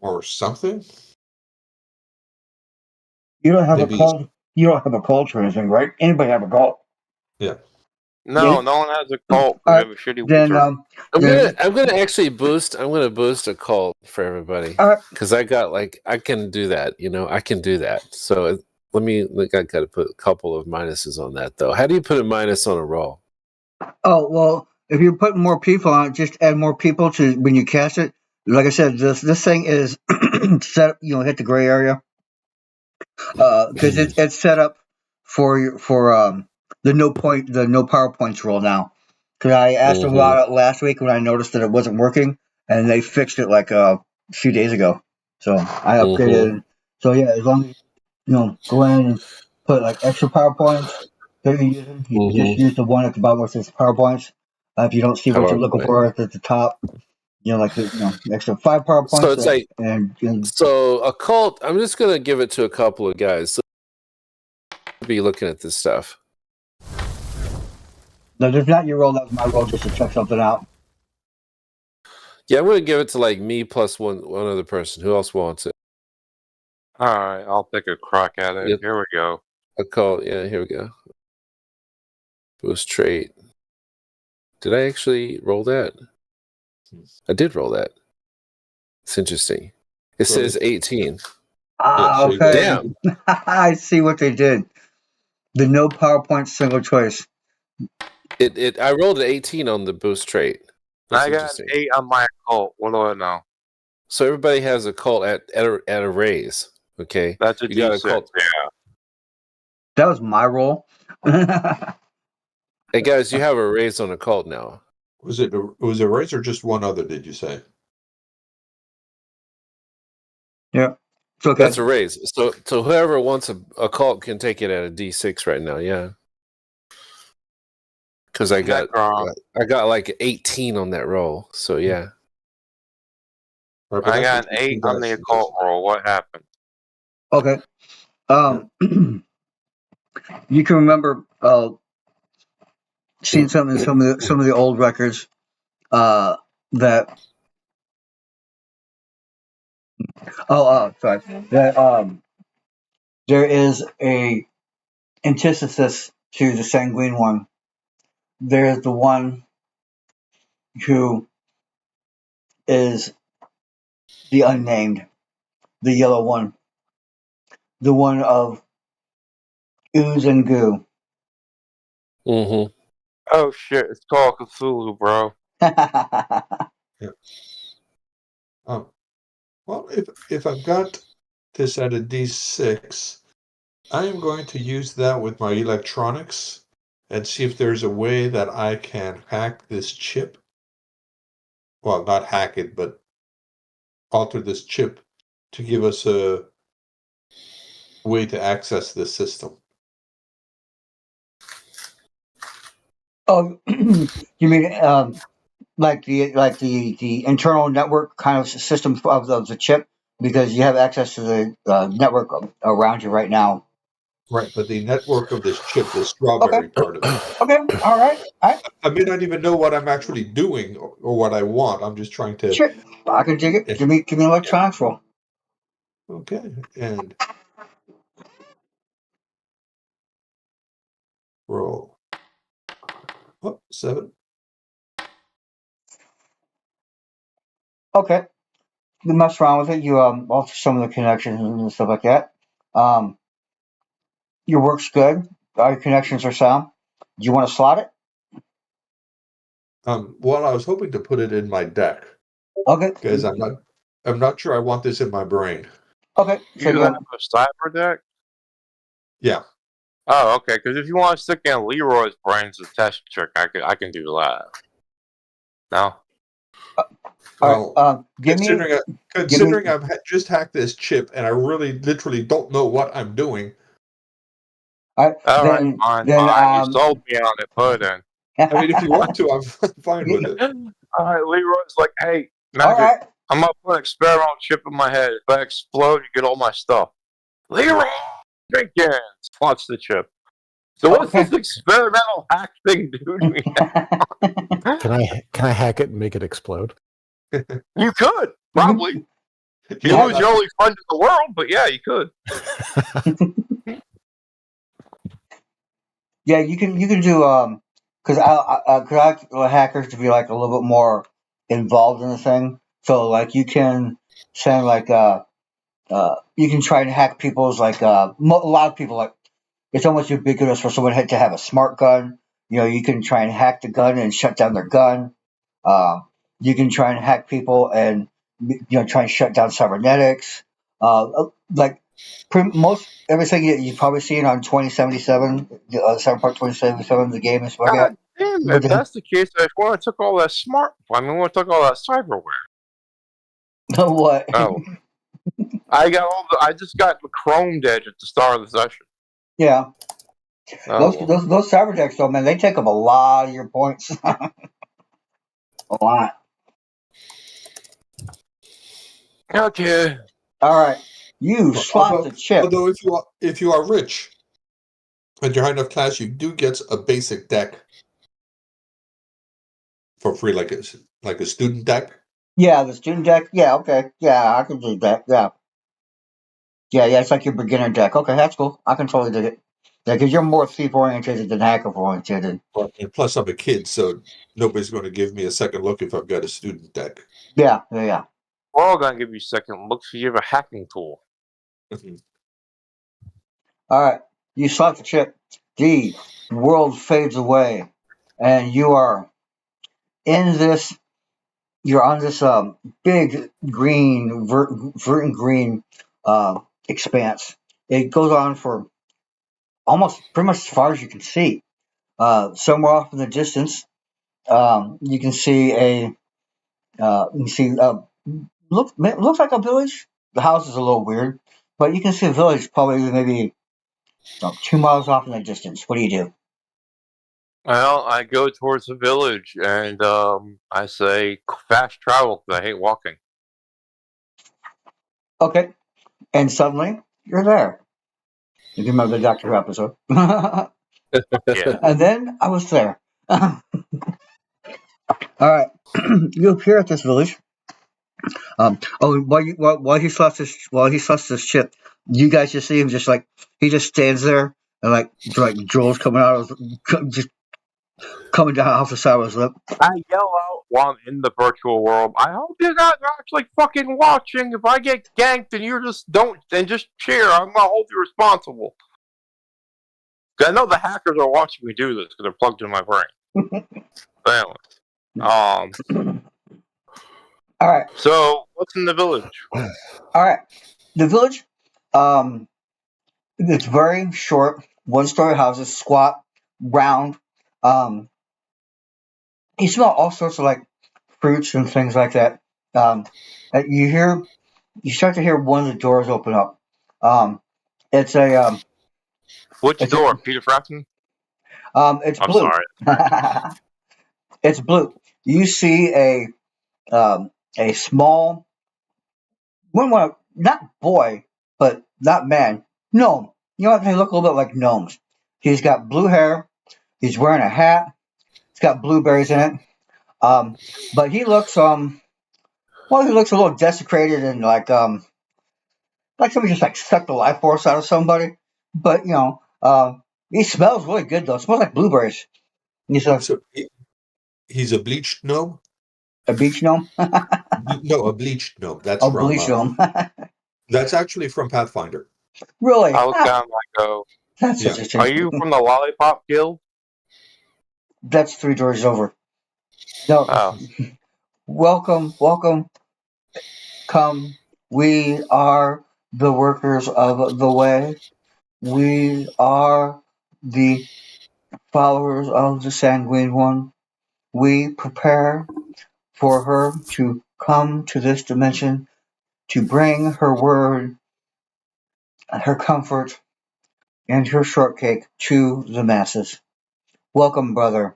Or something? You don't have a cold. You don't have a cold or anything, right? Anybody have a cold? Yeah. No, no one has a cult. We have a shitty then, wizard. I'm gonna actually boost. I'm gonna boost a cult for everybody because I can do that. I can do that. So I got to put a couple of minuses on that though. How do you put a minus on a roll? Oh well, if you're putting more people on it, just add more people to when you cast it. Like I said, this thing is set. Hit the gray area because it's set up for the no PowerPoints rule now. Because I asked them about it last week when I noticed that it wasn't working, and they fixed it like a few days ago. So I upgraded. So yeah, as long as you go in and put like extra PowerPoints that you're using, you just use the one at the bottom where it says PowerPoints. If you don't see what you're looking for at the top, like the extra 5 PowerPoints. So it's so a cult. I'm just gonna give it to a couple of guys. So be looking at this stuff. No, that's not your role. That was my role, just to check something out. Yeah, I'm gonna give it to like me plus one other person. Who else wants it? All right, I'll take a crack at it. Yep. Here we go. A cult. Yeah, here we go. Boost trait. Did I actually roll that? I did roll that. It's interesting. It says 18. Okay. Damn. I see what they did. The no PowerPoint single choice. I rolled an 18 on the boost trait. That's I got 8 on my cult. What do I know? So everybody has a cult at a raise. Okay. That's a got a cult. Yeah. That was my roll. Hey guys, you have a raise on a cult now. Was it a raise or just one other, did you say? Yeah. It's okay. That's a raise. So whoever wants a cult can take it at a D6 right now, yeah. Because I got like 18 on that roll. So yeah. I got an 8 on the occult roll. What happened? Okay. You can remember seeing something in some of the old records that sorry, that there is a antithesis to the Sanguine One. There's the one who is the unnamed, the yellow one, the one of ooze and goo. Mm-hmm. Oh shit! It's called Cthulhu, bro. Yeah. Well, if I've got this at a D6, I am going to use that with my electronics and see if there's a way that I can hack this chip. Well, not hack it, but alter this chip to give us a way to access this system. Oh, you mean like the internal network kind of system of the chip, because you have access to the network around you right now. Right, but the network of this chip, the strawberry part of it. Okay, all right. I may not even know what I'm actually doing or what I want. I'm just trying to. Sure, I can dig it. Give me an electronics roll. Okay, and roll. Oh, 7. Okay, you mess around with it. You alter some of the connections and stuff like that. Your work's good. All your connections are sound. Do you want to slot it? Well, I was hoping to put it in my deck Okay. because I'm not sure I want this in my brain. Okay. So You have a cyber deck? Yeah. Oh, okay. Because if you want to stick in Leroy's brains as a test trick, I can do that. No. Well, considering me... I've just hacked this chip and I really, literally don't know what I'm doing. All right, fine. You sold me on it. Put it in. I mean, if you want to, I'm fine with it. All right, Leroy's like, hey, Magic, all right. I'm going to put an experimental chip in my head. If I explode, you get all my stuff. Leroy, Jenkins, watch the chip. So what's this experimental hack thing do to me? Can I hack it and make it explode? You could, probably. You lose your only friend in the world, but yeah, you could. Yeah, you can do because I like hackers to be like a little bit more involved in the thing. So like you can send like you can try and hack people's like a lot of people, like it's almost ubiquitous for someone to have a smart gun. You know, you can try and hack the gun and shut down their gun. You can try and hack people and try and shut down cybernetics. Like most everything you've probably seen on 2077, Cyberpunk 2077, the game and stuff like that. Damn, if that's the case, if I took all that when I took all that cyberware. What? Oh, I just got the Chrome Edge at the start of the session. Yeah. Those cyber decks, though, man, they take up a lot of your points. A lot. Okay. All right. You swap the chip. Although if you are rich and you're high enough class, you do get a basic deck for free, like a student deck. Yeah, the student deck. Yeah, okay. Yeah, I can do that. Yeah. Yeah, it's like your beginner deck. Okay, that's cool. I can totally dig it. Yeah, because you're more thief oriented than hacker oriented. And plus, I'm a kid, so nobody's going to give me a second look if I've got a student deck. Yeah. We're all going to give you second looks if you have a hacking tool. All right. You slot the chip. The world fades away, and you are in this. You're on this big green, verdant green expanse. It goes on for almost pretty much as far as you can see. Somewhere off in the distance, you can see looks like a village. The house is a little weird, but you can see a village probably maybe 2 miles off in the distance. What do you do? Well, I go towards the village and I say fast travel because I hate walking. Okay, and suddenly you're there. You remember the Doctor Who episode? Yeah. And then I was there. All right, you appear at this village. While he slots this chip, you guys just see him just like he just stands there and like jewels coming out of just coming down off the side of his lip. I yell out while I'm in the virtual world. I hope you're not actually fucking watching. If I get ganked and you just don't, then just cheer. I'm gonna hold you responsible. I know the hackers are watching me do this because they're plugged in my brain. Anyway, all right. So what's in the village? All right, the village. It's very short, one-story houses, squat, round. You smell all sorts of like fruits and things like that. You start to hear one of the doors open up. It's a Which door? Peter Frampton? It's I'm blue. sorry. It's blue. You see a small, not boy, but not man, gnome. You know what? They look a little bit like gnomes. He's got blue hair. He's wearing a hat. It's got blueberries in it. But he looks he looks a little desecrated and like somebody just like sucked the life force out of somebody. But he smells really good though. It smells like blueberries. He's He's a bleached gnome. A beach gnome? No, a bleached gnome. That's from bleach gnome. That's actually from Pathfinder. Really? I look down and I go, That's interesting. Are you from the Lollipop Guild? That's 3 doors over. No. Oh. Welcome. Come. We are the workers of the way. We are the followers of the Sanguine One. We prepare for her to come to this dimension to bring her word, her comfort, and her shortcake to the masses. Welcome, brother.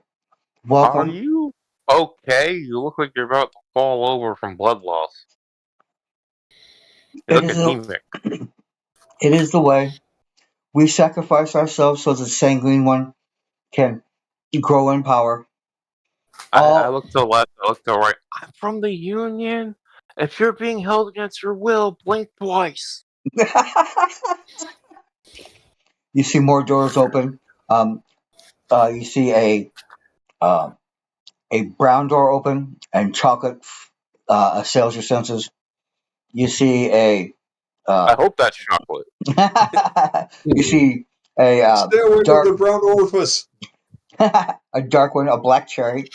Welcome. Are you okay? You look like you're about to fall over from blood loss. You look anemic. It is the way. We sacrifice ourselves so the Sanguine One can grow in power. I look to the left, I look to the right. I'm from the Union. If you're being held against your will, blink twice. You see more doors open. You see a brown door open, and chocolate assails your senses. You see a. I hope that's chocolate. You see a Stairway dark, to the brown orifice. a dark one, a black cherry.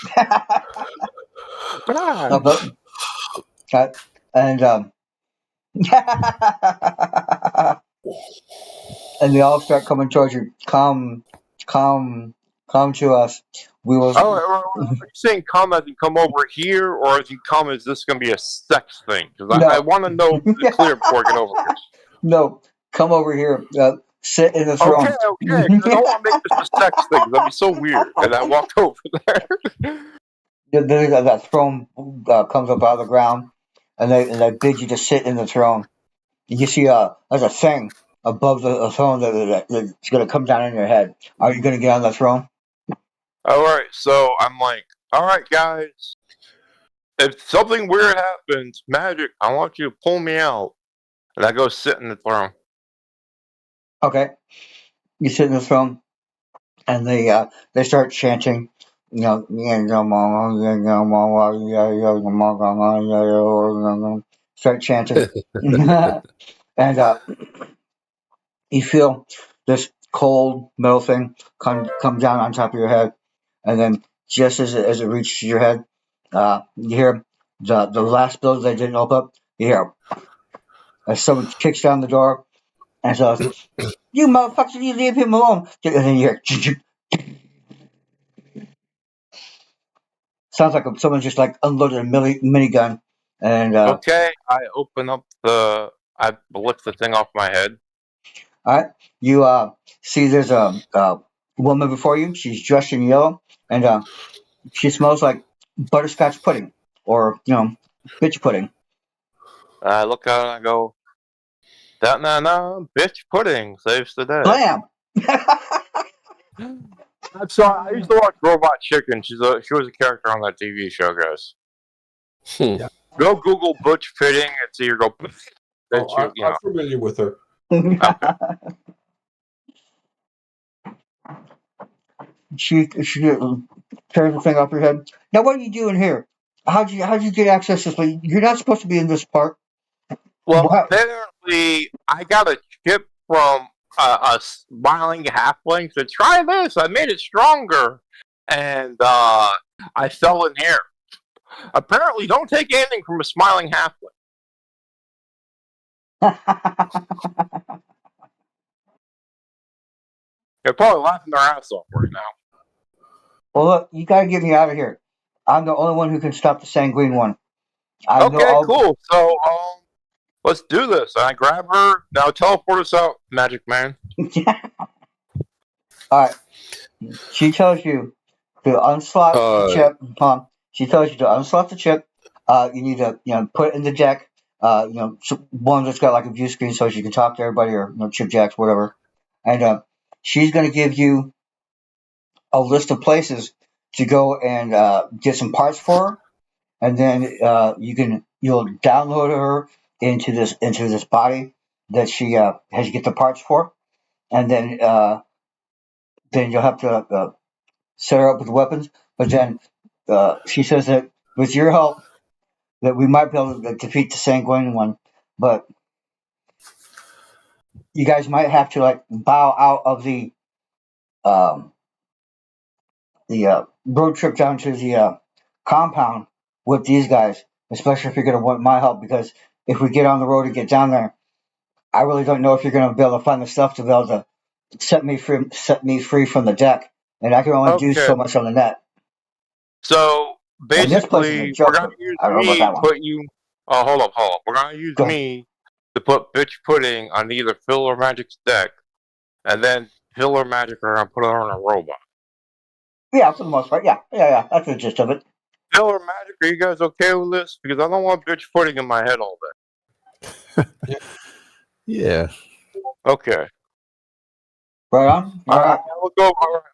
And and they all start coming towards you. Come to us. We will. Are you saying come as in come over here, or as in come as this going to be a sex thing? Because No. I want to know clear before I get over here. No, come over here. Sit in the throne. Okay. I don't want to make this a sex thing. That'd be so weird. And I walked over there. That throne comes up out of the ground, and they bid you to sit in the throne. You see, there's a thing above the throne that's going to come down on your head. Are you going to get on the throne? All right, so I'm like, all right, guys. If something weird happens, magic, I want you to pull me out. And I go sit in the throne. Okay. You sit in the throne, and they start chanting. Start chanting. And you feel this cold metal thing come down on top of your head, and then just as it reaches your head, you hear the last building they didn't open up. You hear as someone kicks down the door and says, "You motherfuckers, you leave him alone!" And then you hear. Sounds like someone just like unloaded a minigun. And okay, I open up I lift the thing off my head. All right, you see there's a woman before you. She's dressed in yellow, and she smells like butterscotch pudding, or bitch pudding. I look out and I go, no, bitch pudding saves the day. Blam! I'm sorry, I used to watch Robot Chicken. She was a character on that TV show, guys. Yeah. Go Google Butch Pudding and see her go. I'm familiar with her. Okay. she tears the thing off your head. Now, what are you doing here? How'd you get access to this place? You're not supposed to be in this part. Well, What? apparently, I got a chip from a smiling halfling. So try this. I made it stronger, and I fell in here. Apparently, don't take anything from a smiling halfling. They're probably laughing their ass off right now. Well, look, you gotta get me out of here. I'm the only one who can stop the Sanguine One. Cool. So, let's do this. And I grab her. Now teleport us out, Magic Man. Alright. She tells you to unslot the chip. She tells you to unslot the chip. You need to, put it in the deck. One that's got like a view screen so you can talk to everybody or chip jacks, whatever. And she's going to give you a list of places to go and get some parts for her, and then you'll download her into this body that she has to get the parts for, and then you'll have to set her up with weapons. But then she says that with your help, that we might be able to defeat the Sanguine One, but you guys might have to bow out of the road trip down to the compound with these guys, especially if you're going to want my help, because if we get on the road and get down there, I really don't know if you're going to be able to find the stuff to be able to set me free from the deck, and I can only do so much on the net. So basically, we're going to use me to put you. Oh, hold up. We're going to use me to put bitch pudding on either Phil or Magic's deck, and then Phil or Magic are going to put her on a robot. Yeah, for the most part. Yeah. That's the gist of it. Phil or Magic, are you guys okay with this? Because I don't want bitch pudding in my head all day. Yeah. Okay. Right on. All right. We'll go. All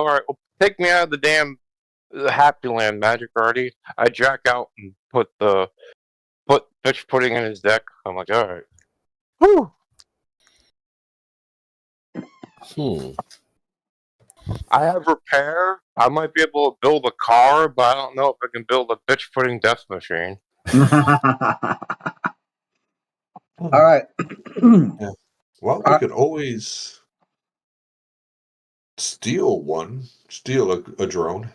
right. Well, take me out of the damn Happy Land, Magic already. I jack out and put bitch pudding in his deck. I'm like, all right. Whew. I have repair. I might be able to build a car, but I don't know if I can build a bitch pudding death machine. All right. Yeah. Well, we could always steal a drone.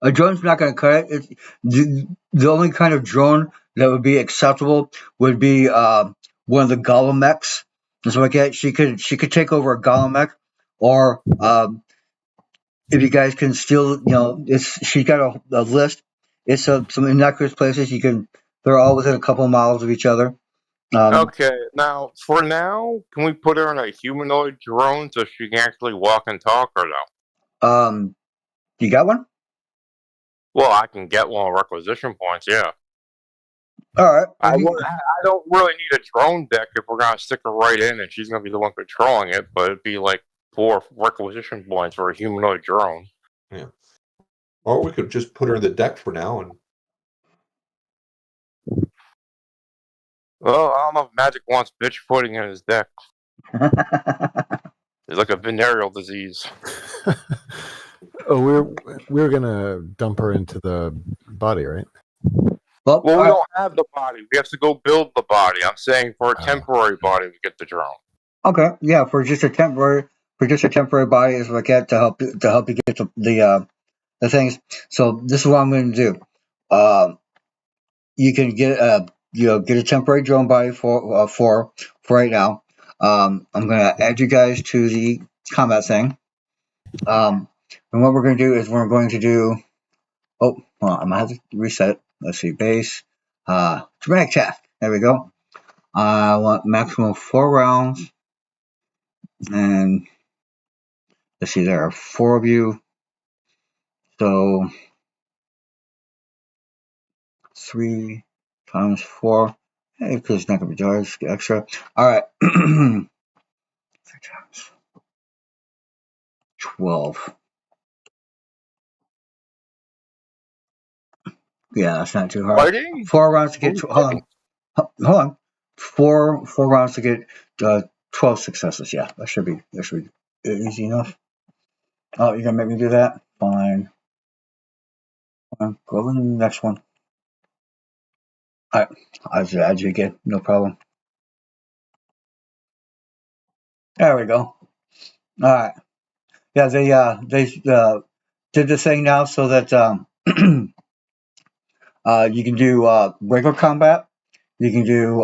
A drone's not going to cut it. The only kind of drone that would be acceptable would be one of the golem mechs. So like that, she could take over a golem mech, or if you guys can steal, she's got a list. It's some innocuous places you can. They're all within a couple of miles of each other. Okay, now for now, can we put her in a humanoid drone so she can actually walk and talk, or no? You got one? Well, I can get one requisition points. Yeah. All right. I don't really need a drone deck if we're gonna stick her right in, and she's gonna be the one controlling it. But it'd be like 4 requisition points for a humanoid drone. Yeah. Or we could just put her in the deck for now and. Well, I don't know if Magic wants bitch pudding in his deck. It's like a venereal disease. Oh, we're gonna dump her into the body, right? Well, we don't have the body. We have to go build the body. I'm saying for a temporary body, we get the drone. Okay, yeah, for just a temporary body is like that to help you get the things. So this is what I'm going to do. You can get a temporary drone body for right now. I'm going to add you guys to the combat thing. And what we're going to do is we're going to do. Oh, well, I'm going to have to reset it. Let's see, base, dramatic task. There we go. I want maximum 4 rounds, and let's see, there are 4 of you, so 3 times 4. Hey, because it's not going to be charged extra. All right, 3 times 12. Yeah, that's not too hard. Fighting? 4 rounds to get. Hold on. 4 rounds to get 12 successes. Yeah, that should be easy enough. Oh, you're gonna make me do that? Fine. Go to the next one. All right, I'll just add you again. No problem. There we go. All right. Yeah, they did this thing now so that you can do regular combat. You can do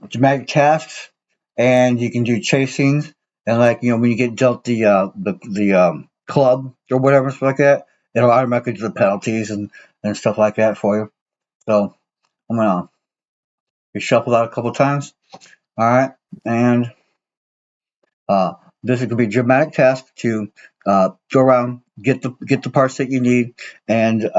dramatic tasks, and you can do chasing. And when you get dealt the club or whatever stuff like that, it'll automatically do the penalties and stuff like that for you. So I'm gonna reshuffle that a couple times. All right, and this is gonna be a dramatic task to go around, get the parts that you need, and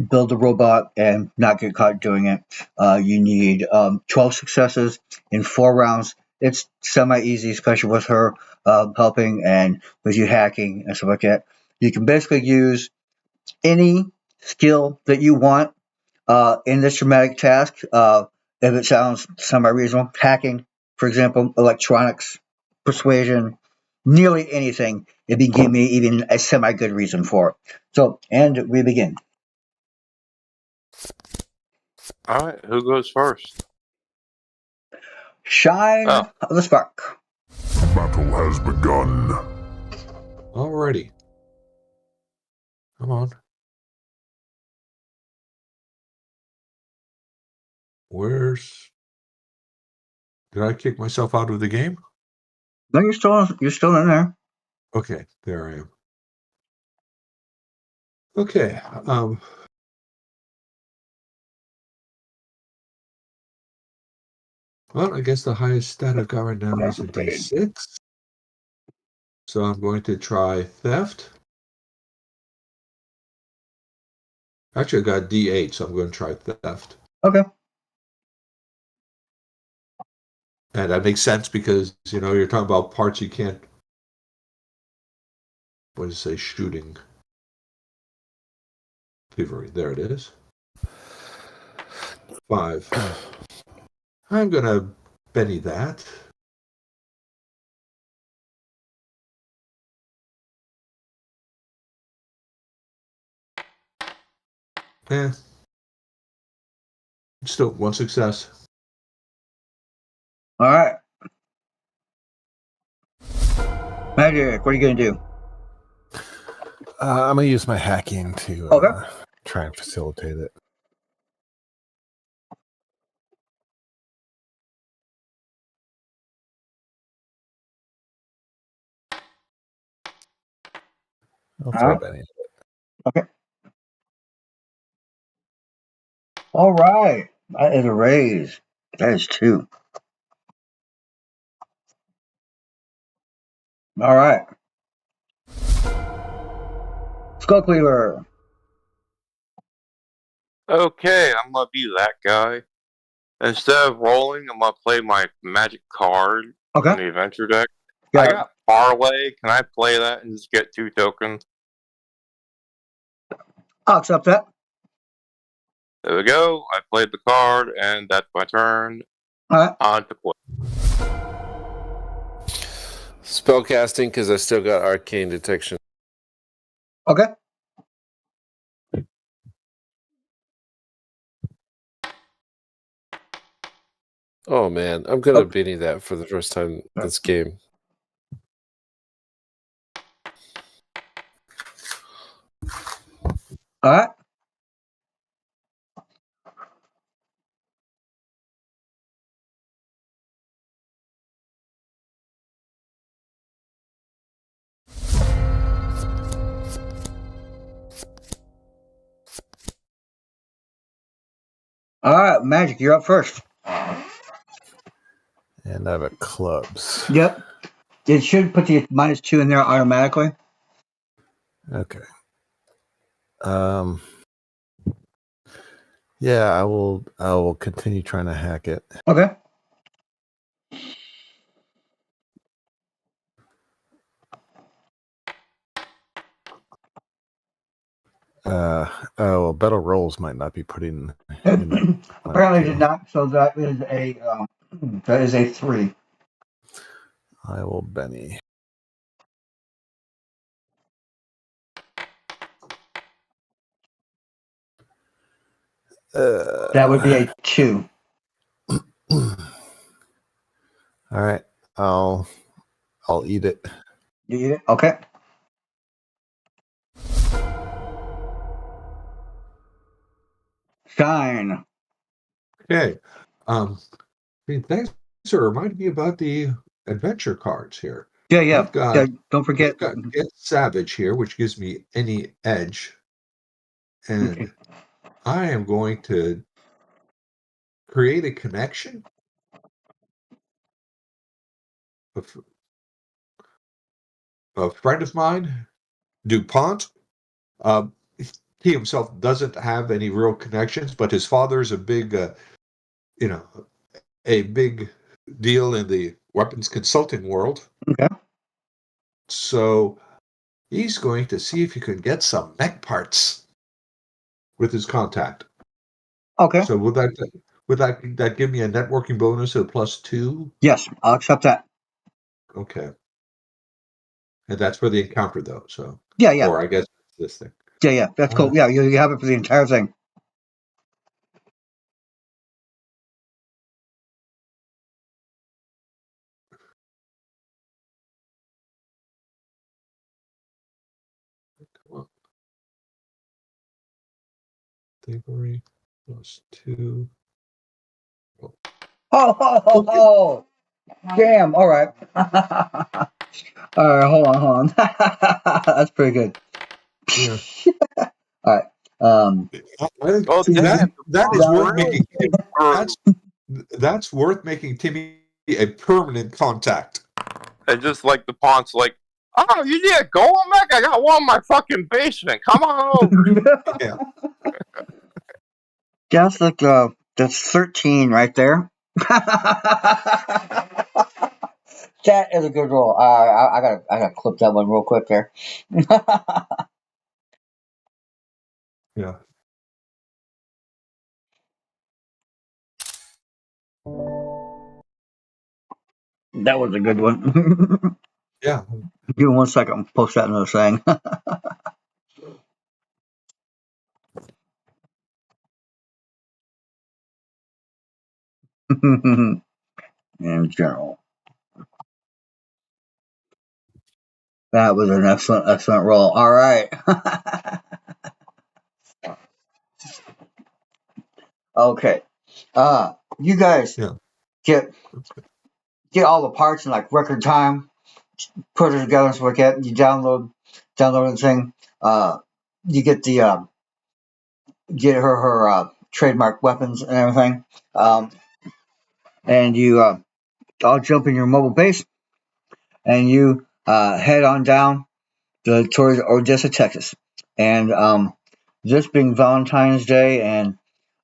build a robot and not get caught doing it. You need 12 successes in 4 rounds. It's semi-easy, especially with her helping and with you hacking and stuff like that. You can basically use any skill that you want in this dramatic task if it sounds semi-reasonable. Hacking, for example, electronics, persuasion, nearly anything if you give me even a semi-good reason for it. So, and we begin. All right, who goes first? Shine the spark. Battle has begun. Alrighty. Come on. Did I kick myself out of the game? No, you're still in there. Okay, there I am. Okay. Well, I guess the highest stat I've got right now is a D6. So I'm going to try theft. Actually, I got D8, so I'm going to try theft. Okay. And that makes sense because, you're talking about parts you can't... What does it say? Shooting. Thievery. There it is. 5. I'm going to Benny that. Still 1 success. All right. Magic, what are you going to do? I'm going to use my hacking to try and facilitate it. I'll throw Benny. Okay. All right. That is a raise. That is 2. All right. Skull Cleaver. Okay, I'm gonna be that guy. Instead of rolling, I'm gonna play my magic card in the adventure deck. I got Parlay. Can I play that and just get 2 tokens? I'll accept that. There we go. I played the card, and that's my turn. All right. On to play. Spellcasting, because I still got arcane detection. Okay. Oh man, I'm gonna Benny that for the first time this game. All right. All right, Magic, you're up first. And I have a clubs. Yep. It should put the -2 in there automatically. Okay. Yeah, I will continue trying to hack it. Okay. Battle rolls might not be putting. Apparently did not. So that is a 3. I will Benny. That would be a 2. All right, I'll eat it. You eat it? Okay. Shine. Okay. Thanks for reminding me about the adventure cards here. Yeah. Don't forget. We've got Get Savage here, which gives me any edge. And I am going to create a connection. A friend of mine, DuPont, he himself doesn't have any real connections, but his father's a big, a big deal in the weapons consulting world. Okay. So he's going to see if he can get some mech parts with his contact. Okay. So would that give me a networking bonus of +2? Yes, I'll accept that. Okay. And that's for the encounter, though. So Yeah. Or I guess this thing. Yeah. That's cool. Yeah, you have it for the entire thing. Thievery +2. Oh. Damn. All right. All right. Hold on. That's pretty good. Yeah. All right. That is worth making. That's worth making Timmy a permanent contact. And just like the Pont's like, oh, you need a golem mech? I got one in my fucking basement. Come on over. Yeah. That's like that's 13 right there. That is a good roll. I gotta clip that one real quick there. Yeah. That was a good one. Yeah. Give me 1 second. I'll post that another thing. In general. That was an excellent roll. All right. Okay. You guys get all the parts in like record time. Put it together so we get you download the thing. You get the get her trademark weapons and everything. And you all jump in your mobile base and you head on down towards Odessa, Texas. And this being Valentine's Day, and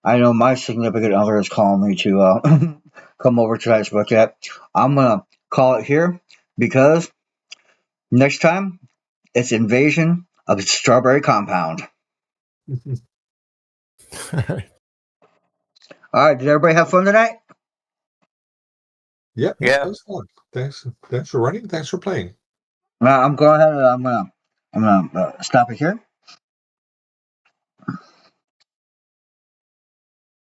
I know my significant other is calling me to come over to this book yet. I'm gonna call it here because next time it's Invasion of Strawberry Compound. All right, did everybody have fun tonight? Yeah. Yeah. That was fun. Thanks for running. Thanks for playing. I'm going ahead and I'm gonna stop it here.